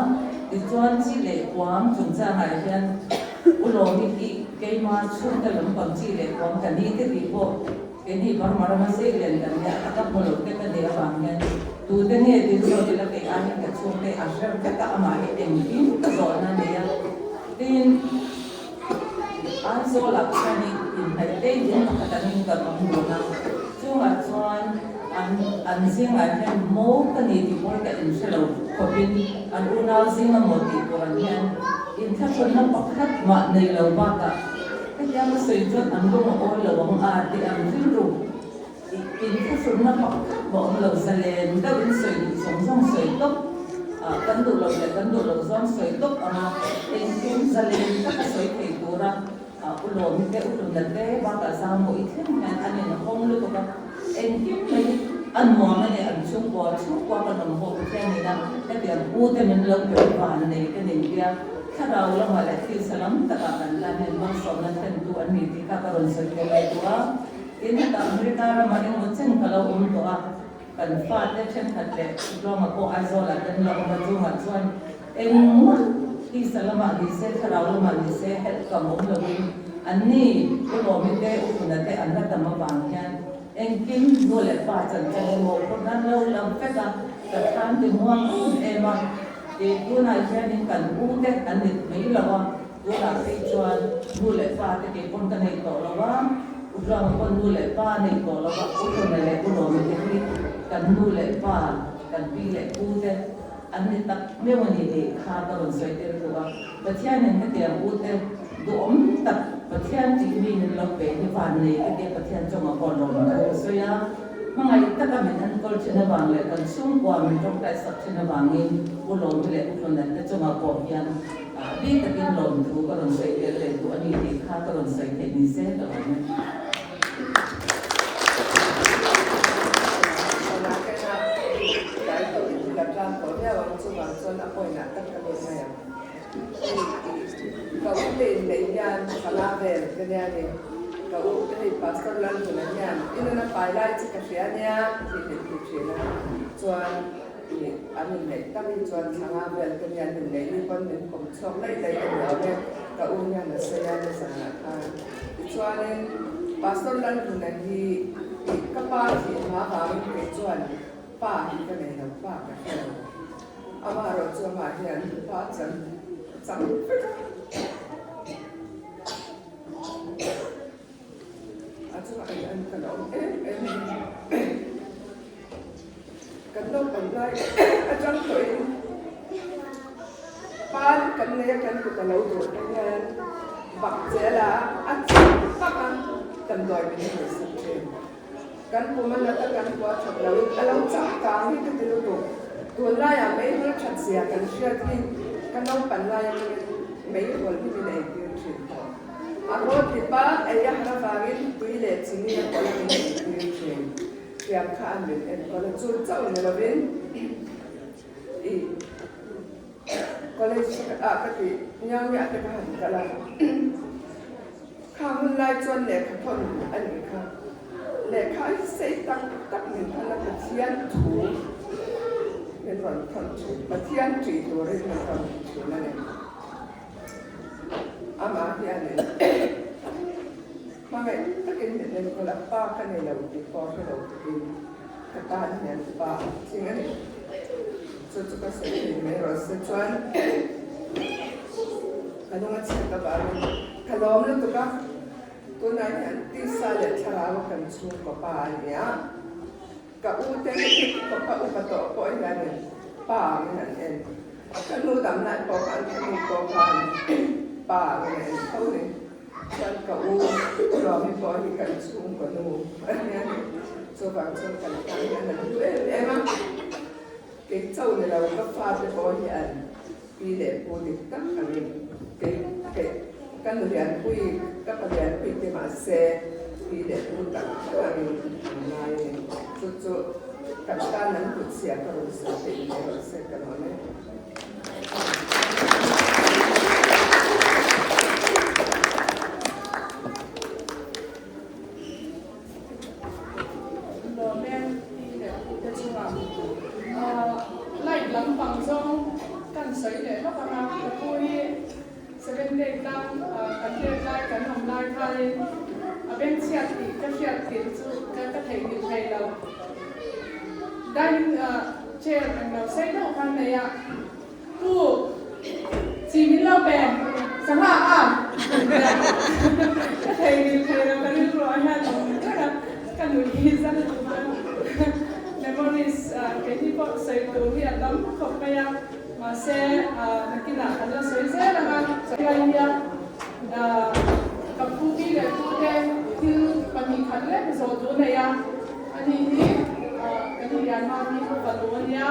ti chuan chi le kwam chung cha hai hian u lo ni ki ke ma chung ta lam pam chi le kwam ka ni te ri ko ke ni ba ma ra ma sei le kan ya ka mo lo te ka ne ba ngen tu te ne ti so ti la ke ani ka chung te a sher ka ka ma he en in ka zo na ne ya tin an so la ka ni in hai te yin ka ta ni ka mu na chung a chuan an sing a hem mo ka ni ti mo ka in shelo ko bin an una sing a mo ti ko an yan in tha chon na pa khat ma nei lo ba ka ka ya ma sei chuan an lo o lo wang a ti an tin ru in tha chon na pa bộ lầu xe lên các bên sợi sống trong sợi tóc cán đồ lầu là cán đồ lầu trong sợi tóc bên kim xe lên các cái sợi thầy cô ra u lầu mình cái u lầu là cái ba cả sao mỗi thứ ngày anh này nó không được đâu em kim này ăn món này ăn chung qua cái đồng hồ cái này là cái tiền u thì mình lồng cái vàng này cái này kiaถ้าเราละมาแล้วที่สลัมตะการการเห็นบางส่วนนั้นเป็นตัวนี้ที่ข้าพเจ้าสนใจตัวอินเดียอเมริกาเรามาเองมันเช่นกับเราตัวกันฟาดได้เช่นกันเลยเรามาโกไอโซล่ากันเรามาดูมาชวนเองที่สลัมมาดิเซถ้าเราละมาดิเซเห็ดกับมุมเราอันนี้ก็เราไม่ได้อุปนัดแต่อันนั้นแต่มาบางแค่เองกินดูแลป้าจันทร์เลยโมคนนั้นเราลำเฟกกับทานถึงว่างเอมาดูนายแค่นี้กันอู้เด็กอันนี้ไม่ละว่าดูนายไปชวนดูแลป้าแต่เก็บคนกันในต่อละว่าอุตส่าห์คนดูแลป้าในต่อละว่าอุตส่าห์ในคนเราไม่ได้กันดูแลป้ากันปีแลอู้เด็กอันนี้ตักไม่วันนี้เด็กข้าตอนสวยเด็กตัวประเทศนี้ไม่เดียวอู้เด็กดูอมตักประเทศที่มีเราเป็นที่ฝันนี้ก็เด็กประเทศจงมาก่อนเราเลยสวยอ่ะมื่อไงถ้าก็มีอันก็ชนะบางเลยกันช่วงกว่ามันต้องได้สักชนะบางเองอุลงไปเลยอุลงนั้นจะจงมาก่อนยันดีแต่กินหล่นถูกก็หล่นใส่เลยตัวอันนี้ดีข้าก็หล่นใส่เทคนิคเสร็จแล้วนะkau tin le yan sala ver kanya ni kau ni pastor lan tu nanya ina na pailai chi ka sia nya ni ni chi na chuan ni amin le ta ni chuan sala ver kanya ni le ni kon ni kom chok lai dai ka ya ne ka u nya na se ya na sa na chuan pastor lan tu na hi ka pa chi ma ha ni chuan pa hi ka nei na pa ka ama ro chuan ma hian pa chan chang kan dong kan lai ajang toi pan kan ne kan ku kan lo do kan bak che la at pak kan doi ni ni sa kan ku man la ta kan ko chak lo alo chak ka ni ka ti lo do tu la ya mai hol chat sia kan sia ti kan dong pan la ya mai hol ni nei ti chi ako ti pa ay ya na fagin tui le chini ya ko ni ti chi yang khan min en ko chu chau ni lo bin i college ka ti nyang ya ka han ka la khang lai chuan le ka thon an ni kha le khai sei tak tak min than la thian thu men ron thon thu pathian tri to re na thon thu na ne ama hian ma ngai takin ne ko la pa ka ne lo ti ko ke lo ti ka ta hian pa sing ani so ka se me ro se chuan ka no chi ka ba ka lom lu tu ka tu na hian ti sa le thara wa kan chu ko pa nia ka u te ko pa u pa to ko hian pa hian en ka nu dam na ko kan ni ko kan pa hian ko ni kan ka u ro mi ko hi kan chu ko nu hian so ba so kan ka hian na tu em cái châu này là các pha sẽ có hiện đi để vô địch các cái các người đàn quy các bạn đàn quy thì mà xe đi để vô địch các bạn này cho các ta nắm được xe các bạn sẽ đi để xe các bạn này lại lắm bằng dông cần sấy để nó bằng làm của vui sẽ bên đây đang cần thiệt lại cần hồng lại thay bên chiết thì các chiết thì các thầy thì thầy là đang chơi bằng đầu sấy nó bằng này ạ cô chỉ biết lâu bè sáng à các thầy thì thầy là cần được rồi ha cần được ghi ra được memories cáiที่พอใส่ตัวที่อันนั้นเขาไปยังมาเซ่นักกีฬาเขาจะใส่เซ่แล้วกันใส่อะไรเนี่ยกับผู้ที่เด็กผู้เด็กที่ปนิคันเล่นโซตัวเนี่ยอันนี้ที่กันที่ยันมาที่เขาตัวเนี่ย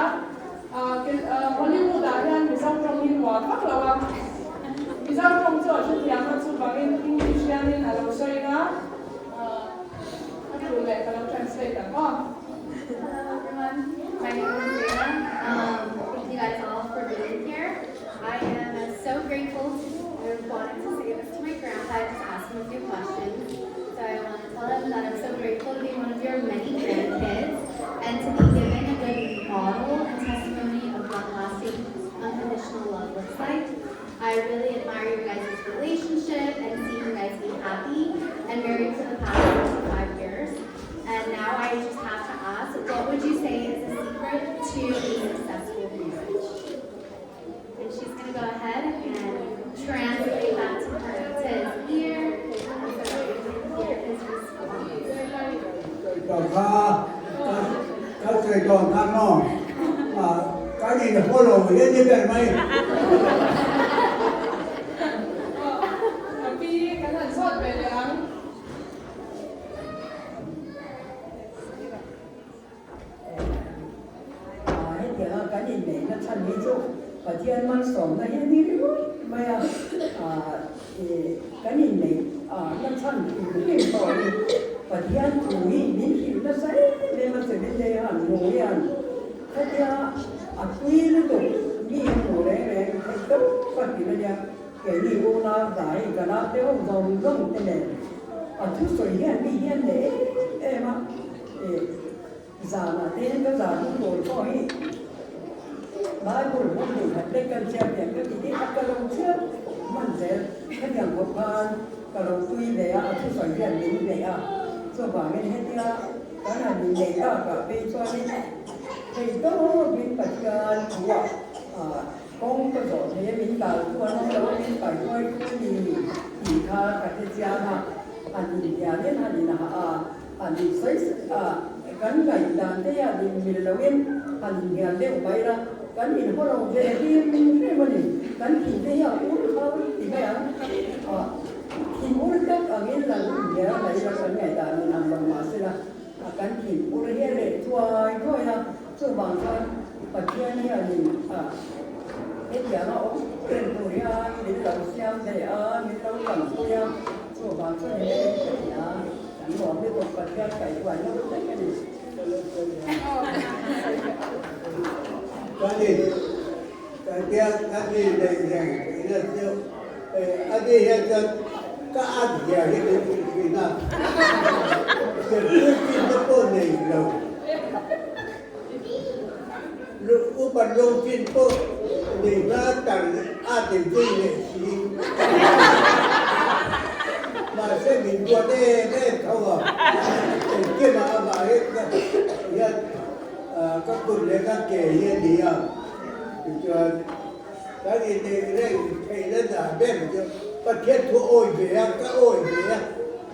ฮอลลีวูดเนี่ยมีสองตรงหินหวานมากเลยว่ะมีสองตรงตัวชุดยังมาสุดบางอันอังกฤษยันนี่เราใช้นะดูเลยเรา translate กันก็Hello everyone, my name is Rita. Thank you guys all for being here. I am so grateful to wanted to say this to my grandpa. I just asked him a few questions. So I want to tell him that I'm so grateful to be one of your many grandkids and to be given a good model and testimony of what lasting unconditional love looks like. I really admire your guys' relationship and seeing you guys be happy and married for the past 25 years. And now I just have to ask, what would you say is the secret to a successful marriage? And she's going to go ahead and translate that to her to his ear, and so we can hear his response. ต่อเขาเคยก่อนข้างนอกการยินพวกเราเรียนได้ไหมพี่กันหันสดไปเลยอ่ะcái nhìn này nó chân ví dụ và thiên mang sống là hiện đi mà cái nhìn này nó chân thì cái tội và thiên chủ ý những khi nó say nên mà sẽ bên đây hẳn ngồi hẳn cái kia quý nó tụ đi ngồi đấy này cái cấp phát triển nó ra cái gì cô nào giải cái nào theo dòng dòng thế này thứ sợi hiện bị hiện đấy em á giả là thế cái giả cũng ngồi coi Bible một điều thật đấy cần xem những cái gì đấy các lòng trước mình sẽ các nhà của bạn các lòng tuy về thứ sỏi hiện đến về cho bà mình hết đi cái là mình để cả bên cho đi thì đó mình phải của công cái chỗ thế mình tạo của nó đó mình phải coi cái gì khác cái gì ha anh đi nhà đến anh là anh đi xây gắn gạch đàn thế mình lâu yên anh nhà đều bay ra gắn nhìn họ lòng về đi mình phải mà nhìn gắn nhìn thế uống không thì cái thì uống tất ở cái là nhớ lại là cái ngày đó mình làm bằng mà sẽ là gắn nhìn uống hết để thôi là cho bằng cho và kia này là nhìn cái gì nó tiền của nhà đến đầu xem để đến đầu cầm của nhà cho bằng cho những cái gì anhบอกไม่ตกปัจจัยไก่กว่าแล้วได้แค่นี้cái gì đây rằng cái là tiêu anh đi hiện giờ các anh giờ hiện giờ thì nào giờ cứ tin cái con này rồi lúc bắt đầu tin con thì ra tặng anh thì gì này Ê, không à? Cái mà ông bảo ấy, các cụ lên các kể như đi à? Cái gì thì đây thầy rất là biết được. Bất thiết thu ôi về, các ôi về,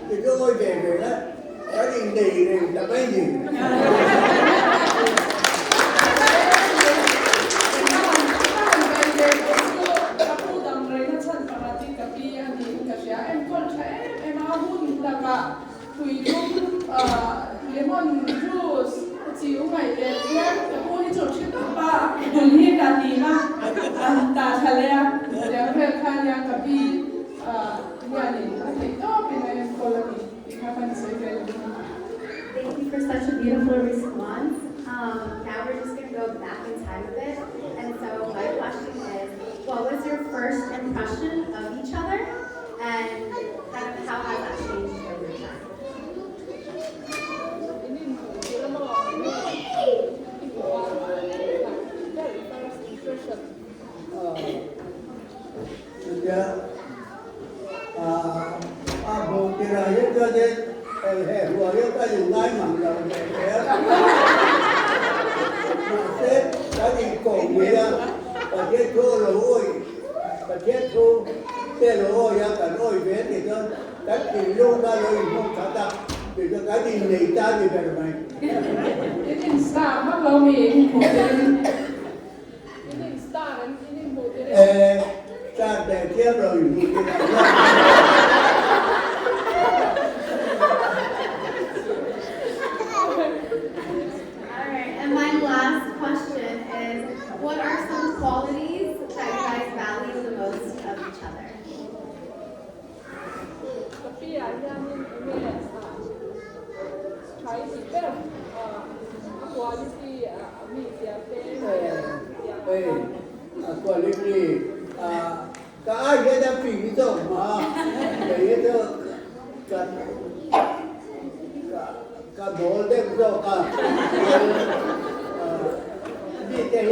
thì cái ôi về đó. Cái gì đi thì là mấy gì? Lemon juice, chiếu mày đẹp nhất, cái cô đi chụp chiếc tóc ba, đừng hiên đàn đi mà, ta thà lẽ, để về khai nhà cái bi, nhà này, cái đó bên này còn là gì, cái phần sẽ về. Thank you for such a beautiful response. Now we're just going to go back in time a bit. And so my question is, what was your first impression of each other? And kind of how has that changed over time? Bộ kia là hết cho nên hệ của hết ta dùng ngay mặn là thế thế cái gì cổ người ta và thiết thu lỗi và thiết thu thế lỗi ra cả lỗi về thì cho cái gì luôn ta lỗi không khá ta thì cho cái gì này ta thì về mày Ini star, mak lo mi ini star, ini bude. Ta để tiếp rồi thì Alright, and my last question is, what are some qualities that you guys value the most of each other? Tapi ya, ini try to better quality media quality cái cái đã phỉ rồi mà đấy đó cả bố đem rồi cả đi cái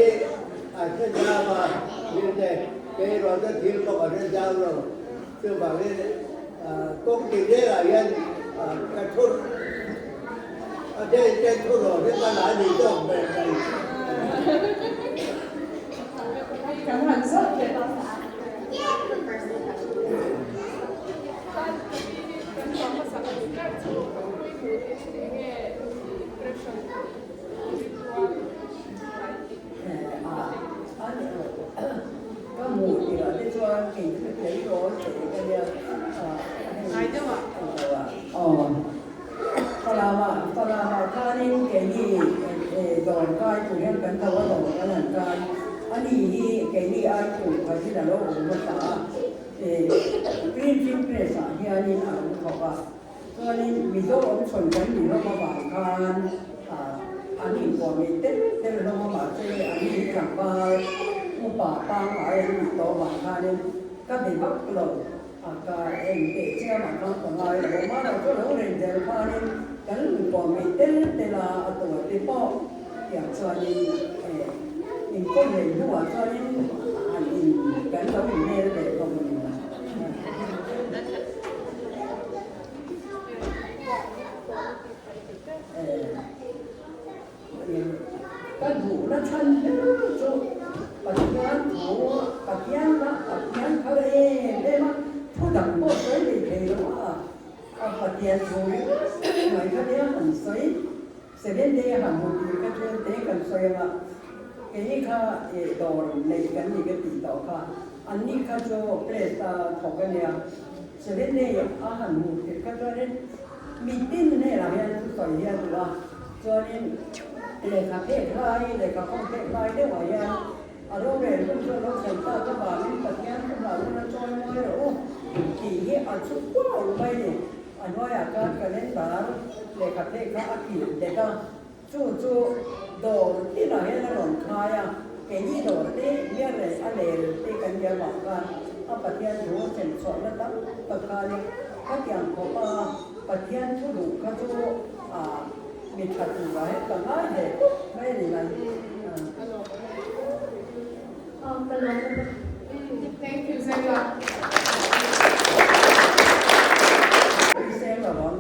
cái nhà mà như thế cái rồi cái thiếu có ở đây giao rồi chứ bảo đây công ty đấy là yên cái thuốc ở đây cái thuốc rồi cái ta lại đi đâu về này cảm ơn rất đẹp. có mùi thì ở đây cho kỳ cái thấy rồi thì cái Ai đó ạ?ตลาดข้านี่เกี่ยดอนก้ายถูกเห็นกันเขาว่าดอนกันหันกันอันนี้เกี่ยอาถูกไปที่นั่นแล้วผมมาตากรีนฟินเพรสอ่ะที่อันนี้อ่านเขาว่าอันนี้มีโซ่อมชนกันมีโรคมาบาดกันอันนี้ก็มีเต้นโรคมาบาดเจอันนี้ขับมาอุปาปังอะไรมีโตบาดกันนี่ก็เป็นบักหลงการเองเด็กเชื่อมันต้องทำอะไรเรามาเราก็รู้เรื่องเดิมพันนี่กันก็มีเต้นละตัวที่ป้ออย่างส่วนนี้อีกคนหนึ่งหัวส่วนนี้อันนี้กันเราอยู่ในเด็กก็มีก็ดูแล้วฉันจะปฏิญาณเขาปฏิญาณเขาได้มาพูดดังพูดเลยเลยว่าปฏิญาณเขาหมายเขาเนี่ยหันใส่เสด็จเดียหันมุนีก็เชื่อเตะกันใส่มาเกี่ยข้าดอนในกันนี่ก็ติดต่อค่ะอันนี้ข้าจะเปลี่ยนถกกันเนี่ยเสด็จเดียหันมุนีก็จะเล่นมีติ้นเนี่ยอะไรอย่างทุกอย่างเนี่ยตัวจะเล่นเลยค่ะเพศไทยเลยค่ะของเพศไทยได้ไหวยังอารมณ์เรื่องช่วยลดเสียงตาก็บาดปัจจัยก็บาดมันจอยไม่รู้กี่ที่อันสุดว้าวไม่เนี่ยอันว่าอยากการกันเล่นบาร์เลยค่ะเพศเขาอักขีดเด็กก็จู่โดนที่ไหนแล้วหลงคายอ่ะเกี่ยนี่โดนที่เรื่องอะไรอะไรที่กันยาบอกกันเอาปัจจัยถือว่าเส้นสอนแล้วตั้งประการนี้ถ้าอย่างของปัจจัยทุลุเขาจะมีขัดอยู่ไว้ก็ง่ายเลยไม่ได้เลย Thank you, Zega. เซลล์หลอน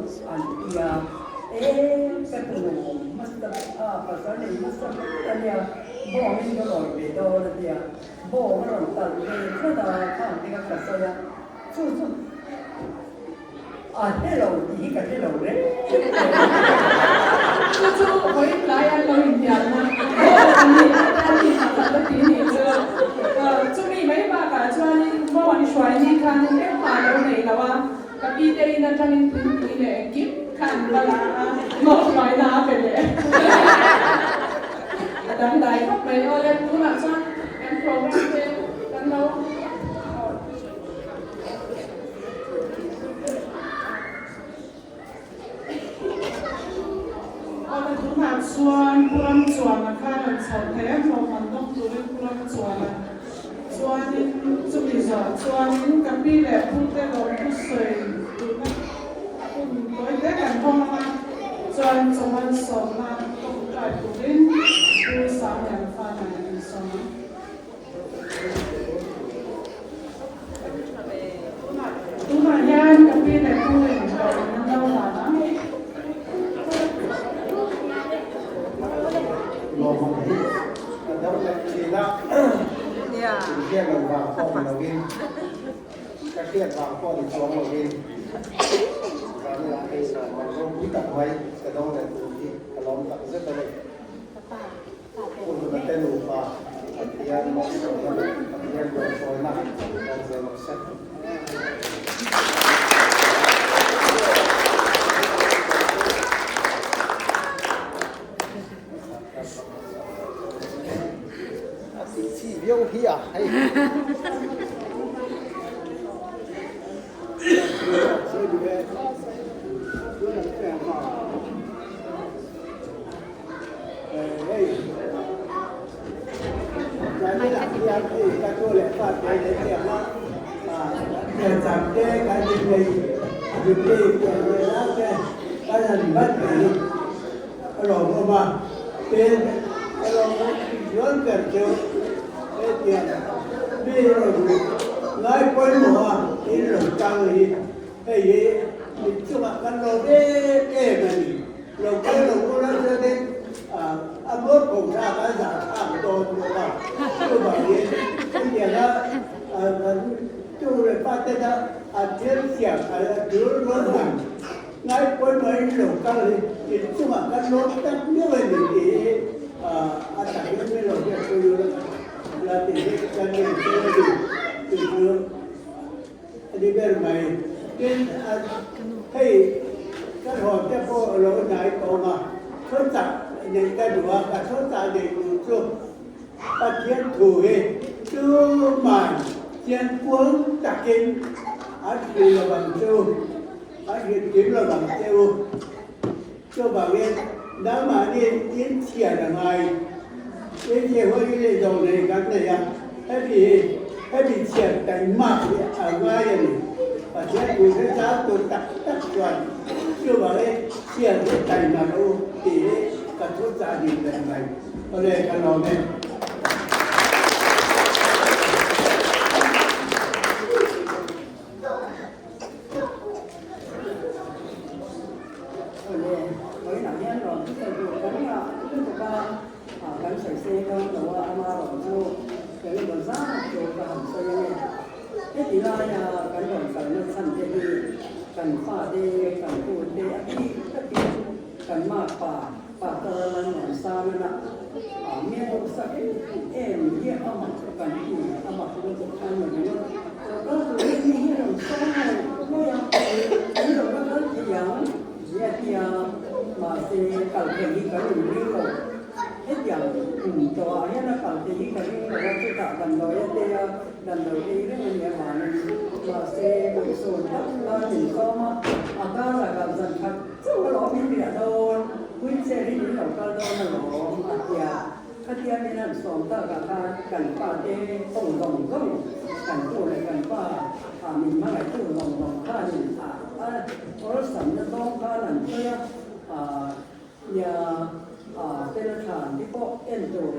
Master pasal ni master tanya bawa ni kalau betul dia bawa orang tak dia dah kan dia pasal ya tu hello ini kan hello deh tu koi layan lo India na ni tak ni cumi mai ba ka chuan ni bawa ni shwai ni kan ni pa lo nei lawa ka pi te na tangin ni le kip kan bala mo shwai na pe le dan dai khop mai o le tu na chuan em program te dan lo xuân puram chuan là khá là sầu thế mà mình không tu đến puram chuan là chuan đến chút bây giờ chuan đến cái bi đẹp phun tê rồi phun sợi phun tối tết cảnh phong mà chuan trong mình sống mà không phải tu đến tu sáng nhận pha này đi sống tu mà nha cái bi đẹp phun lên rồi nó đâu mà nó Lawmna đâu là chỉ là kia là vào kho mình đầu tiên các kia vào kho thì xuống đầu tiên và như là cái sản phẩm không quý tập quay cái đó là từ khi cái lon tập rất là đẹp cũng là tên đủ và thì anh mong muốn là thì anh được soi lại và giờ nó sẽ chỉ viêu hi à hay nói quên mùa thì lồng trăng thì cái gì chung là căn lồng cái mà lồng cái lồng nó ra đến ăn bớt cùng ra cái giả thảm đồ của bà tôi bảo gì cái gì đó chung là phát tên đó thiên xiềng đứa lớn hàng nói quên mấy lồng trăng thì chung là căn lồng chắc nếu mà thì anh thấy cái lồng cái tôi là thì cái này từ đi bên mày nên hey cái hồi cái cô lỗ này cô mà số chặt những cái đùa và số chặt để đủ chung và thiên thủ ấy chứ mà thiên quân chặt kinh anh thì là bằng châu anh thì kiếm là bằng châu cho bảo yên đã mà đi tiến triển là ngày cái gì hơi cái dầu này cái này à cái bị triển đánh mặt ở ngoài này và sẽ cùng cái giá tôi tắt chuẩn chưa bảo đây triển cái đánh mặt đâu thì cả số gia đình này ở đây cái nó này mấy nạn nhân rồi tôi vừa cắn cắn sợi xe không đâu ama rồi chưa cái này còn giá rồi cả hầm sợi này cái gì là cái còn phải nó sẵn thế đi cần pha đi cần cột đi cái cần mạc pha tơ lần này sao nữa miếng bột sạch em hier ama cần gì ama cũng được ăn rồi nữa có rồi đi rồi sao này nó cái rồi nó thì giống vậy thì mà sẽ cần phải đi cái đường đi rồi hết giờ cho hết nó cần phải đi cái đường rồi chúng ta cần nói thì lần đầu tiên cái mình mà sẽ bổ sung hết nhìn có mà cái là cần dần thật cái đó biết gì đâu quý xe đi những đầu cơ đâu mà nó cái tiền này là sống ta cả cần phải để tổng công cần做来cần phải mình mà lại做tổng他你我省得多他能这样nhà tên là thằng đi bộ em rồi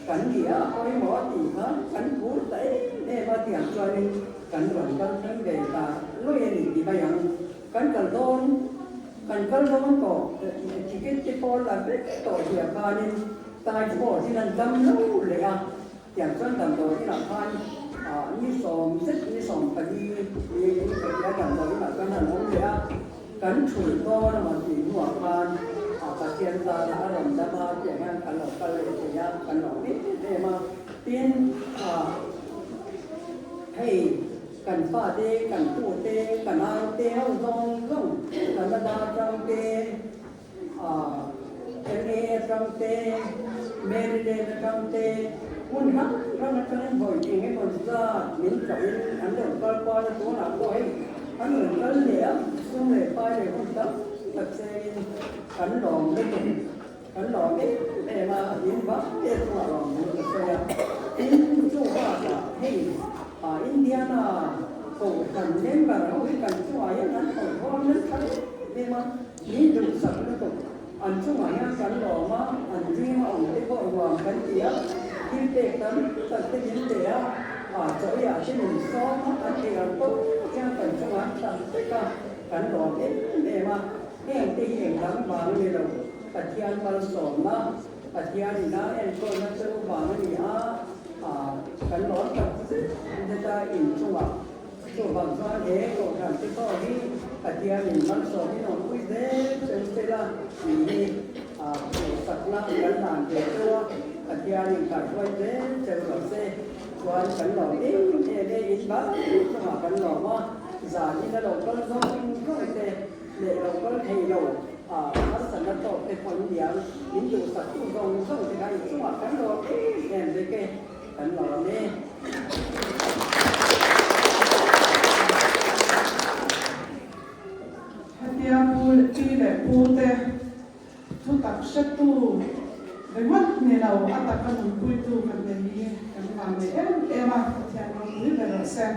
cảnh gì coi mỏ thì hả cảnh cũ tệ để mà tiền cho nên cảnh vẫn cần vấn đề là lối đi thì bây giờ cảnh cần tôn cảnh kan kal no to ticket ti pol la to dia kanin tai po ti nan dam no le a tiang chuan dam do ni la khan ni som pa ni ka ya dam do ni la kan nan om le a kan chui to na ma ti nu a khan ka tian ta la ram da ma ti ngan kan lo kal le ti ya kan lo ni de ma tin heyกันฟ้าเตกันตู้เตกันอาเตเฮาซองซ่งกันดาจังเตเอเนจังเตเมริเดจังเตคุณฮักเราจะเล่นบ่อยจริงให้คนซ่ามิ้นจับอันเดิมก็ปอดตัวหนักบ่อยอันเหมือนกันเลยอ่ะซุ่มเลยป้ายเลยคนซ่าตัดเส้นกันหลงไม่ถึงกันหลงนี่เอ็มายินบ้าเอ็ดตัวหลงมันจะเสียอินจู่ว่าจะให้อินเดียน่ะก็กันเล่นแบบเราที่กันช่วยนั้นของพ่อนั้นเขาเนี่ยมานี่ดูสักนิดอันช่วยกันหล่อมาอันที่มาอันที่ก็วางกันเดียวที่เด็กนั้นตัดที่ยินเดียวจะอยากที่หนึ่งซ้อมอันที่เราก็แค่กันช่วยตัดที่กันหล่อเนี่ยมาเนี่ยที่เห็นหลังบางนี่เราปัจจัยมาสอนนะปัจจัยนี่นะเอ็นก็นักเสือบางนี่กันหล่อกับจะได้อินช่วยตัวบางส่วนก็ทำที่ก็ที่ปัจจัยนี่มันสอนที่เราคุยเด็กเสร็จแล้วมีสักนักกันนานเดียวตัวปัจจัยนี่การคุยเด็กเสร็จแล้วเสร็จส่วนกันหล่อเองได้ยินบ้างสมัครกันหล่อว่าจากนี้เราก็ต้องก็เด็กเราก็ให้เราทัศนต่อเป็นคนเดียวยินดูสักตุ้งตรงส่งที่ใครสมัครกันหล่อเองเด็กกันหล่อเนี่ยเดียพูดที่เด็กพูดแต่ทุกตักเช็ดตู้เดี๋ยวมันเนี่ยเราอัตกันคุยตู้กันแบบนี้กันมาเนี่ยมาแทนเราคุยแบบเราเซ็น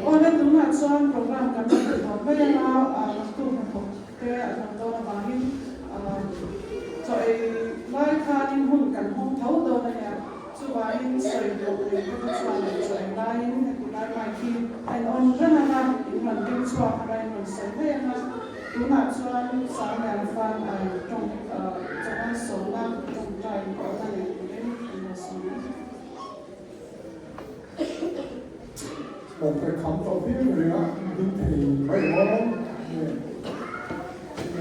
โอ้เรื่องนั้นส่วนโปรแกรมกันเป็นของไม่ได้เราตู้กันผมแค่ทำตัวบางทีจะไล่ค่าที่หุ้นกันห้องเท่าตัวเนี่ยช่วยใส่ดอกเลยก็ช่วยใส่ไล่ให้คุณไล่มาที่ไอ้อ่อนก็นะครับมันเป็นช่วยอะไรมันใส่ได้นะดูหนักส่วนสามแนวฟังตรงจังหวะสองล่างตรงใจก็ได้เป็นสองmột cái khám phá phía người á những thì mấy món như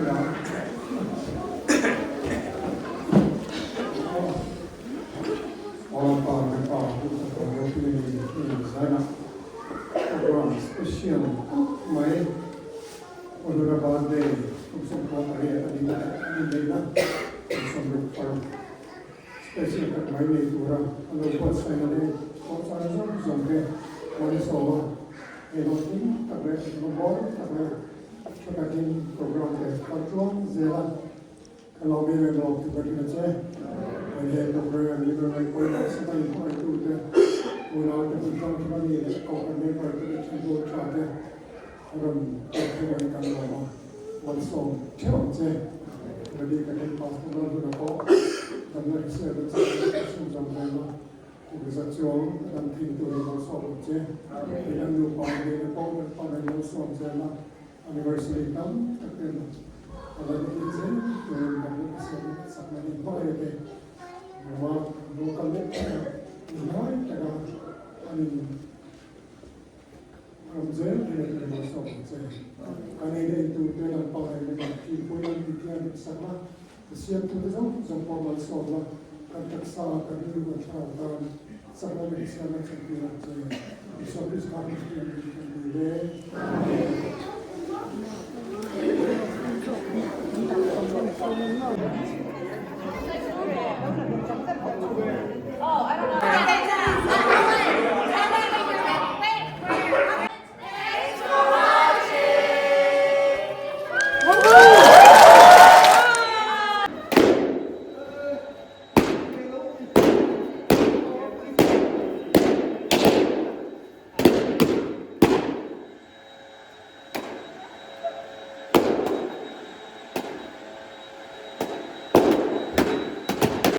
là còn cái còn cái sai nè program special mấy on the birthday cũng xong có phải đi đây đó xong được farm special các mấy ngày tuổi rồi anh có sai là đây có sai rất giống cái món sầu cái nó tính đặc biệt nó bó đặc biệt cho các cái program để control zero kalau dia memang tiba tiba saya dia program ni memang kuat sekali kuat itu dia mulai dari program ni kau kan dia pada control cara orang program kan lama langsung cepat saya jadi kalau pas bulan sudah kau dan dari saya betul sampai lah organisation dan tim tu yang langsung saya dan lupa dia kau dan pada langsung saya lah anniversary kan tapi kalau itu saya dengan sama di bawah itu memang lokal itu naik karena ini Ramzan dia masuk saya karena itu dalam bawah itu kita yang dikian sama siap tu tu sampai masuk lah kan tersa kan itu macam dan sama di sana seperti itu bisa disahkan dengan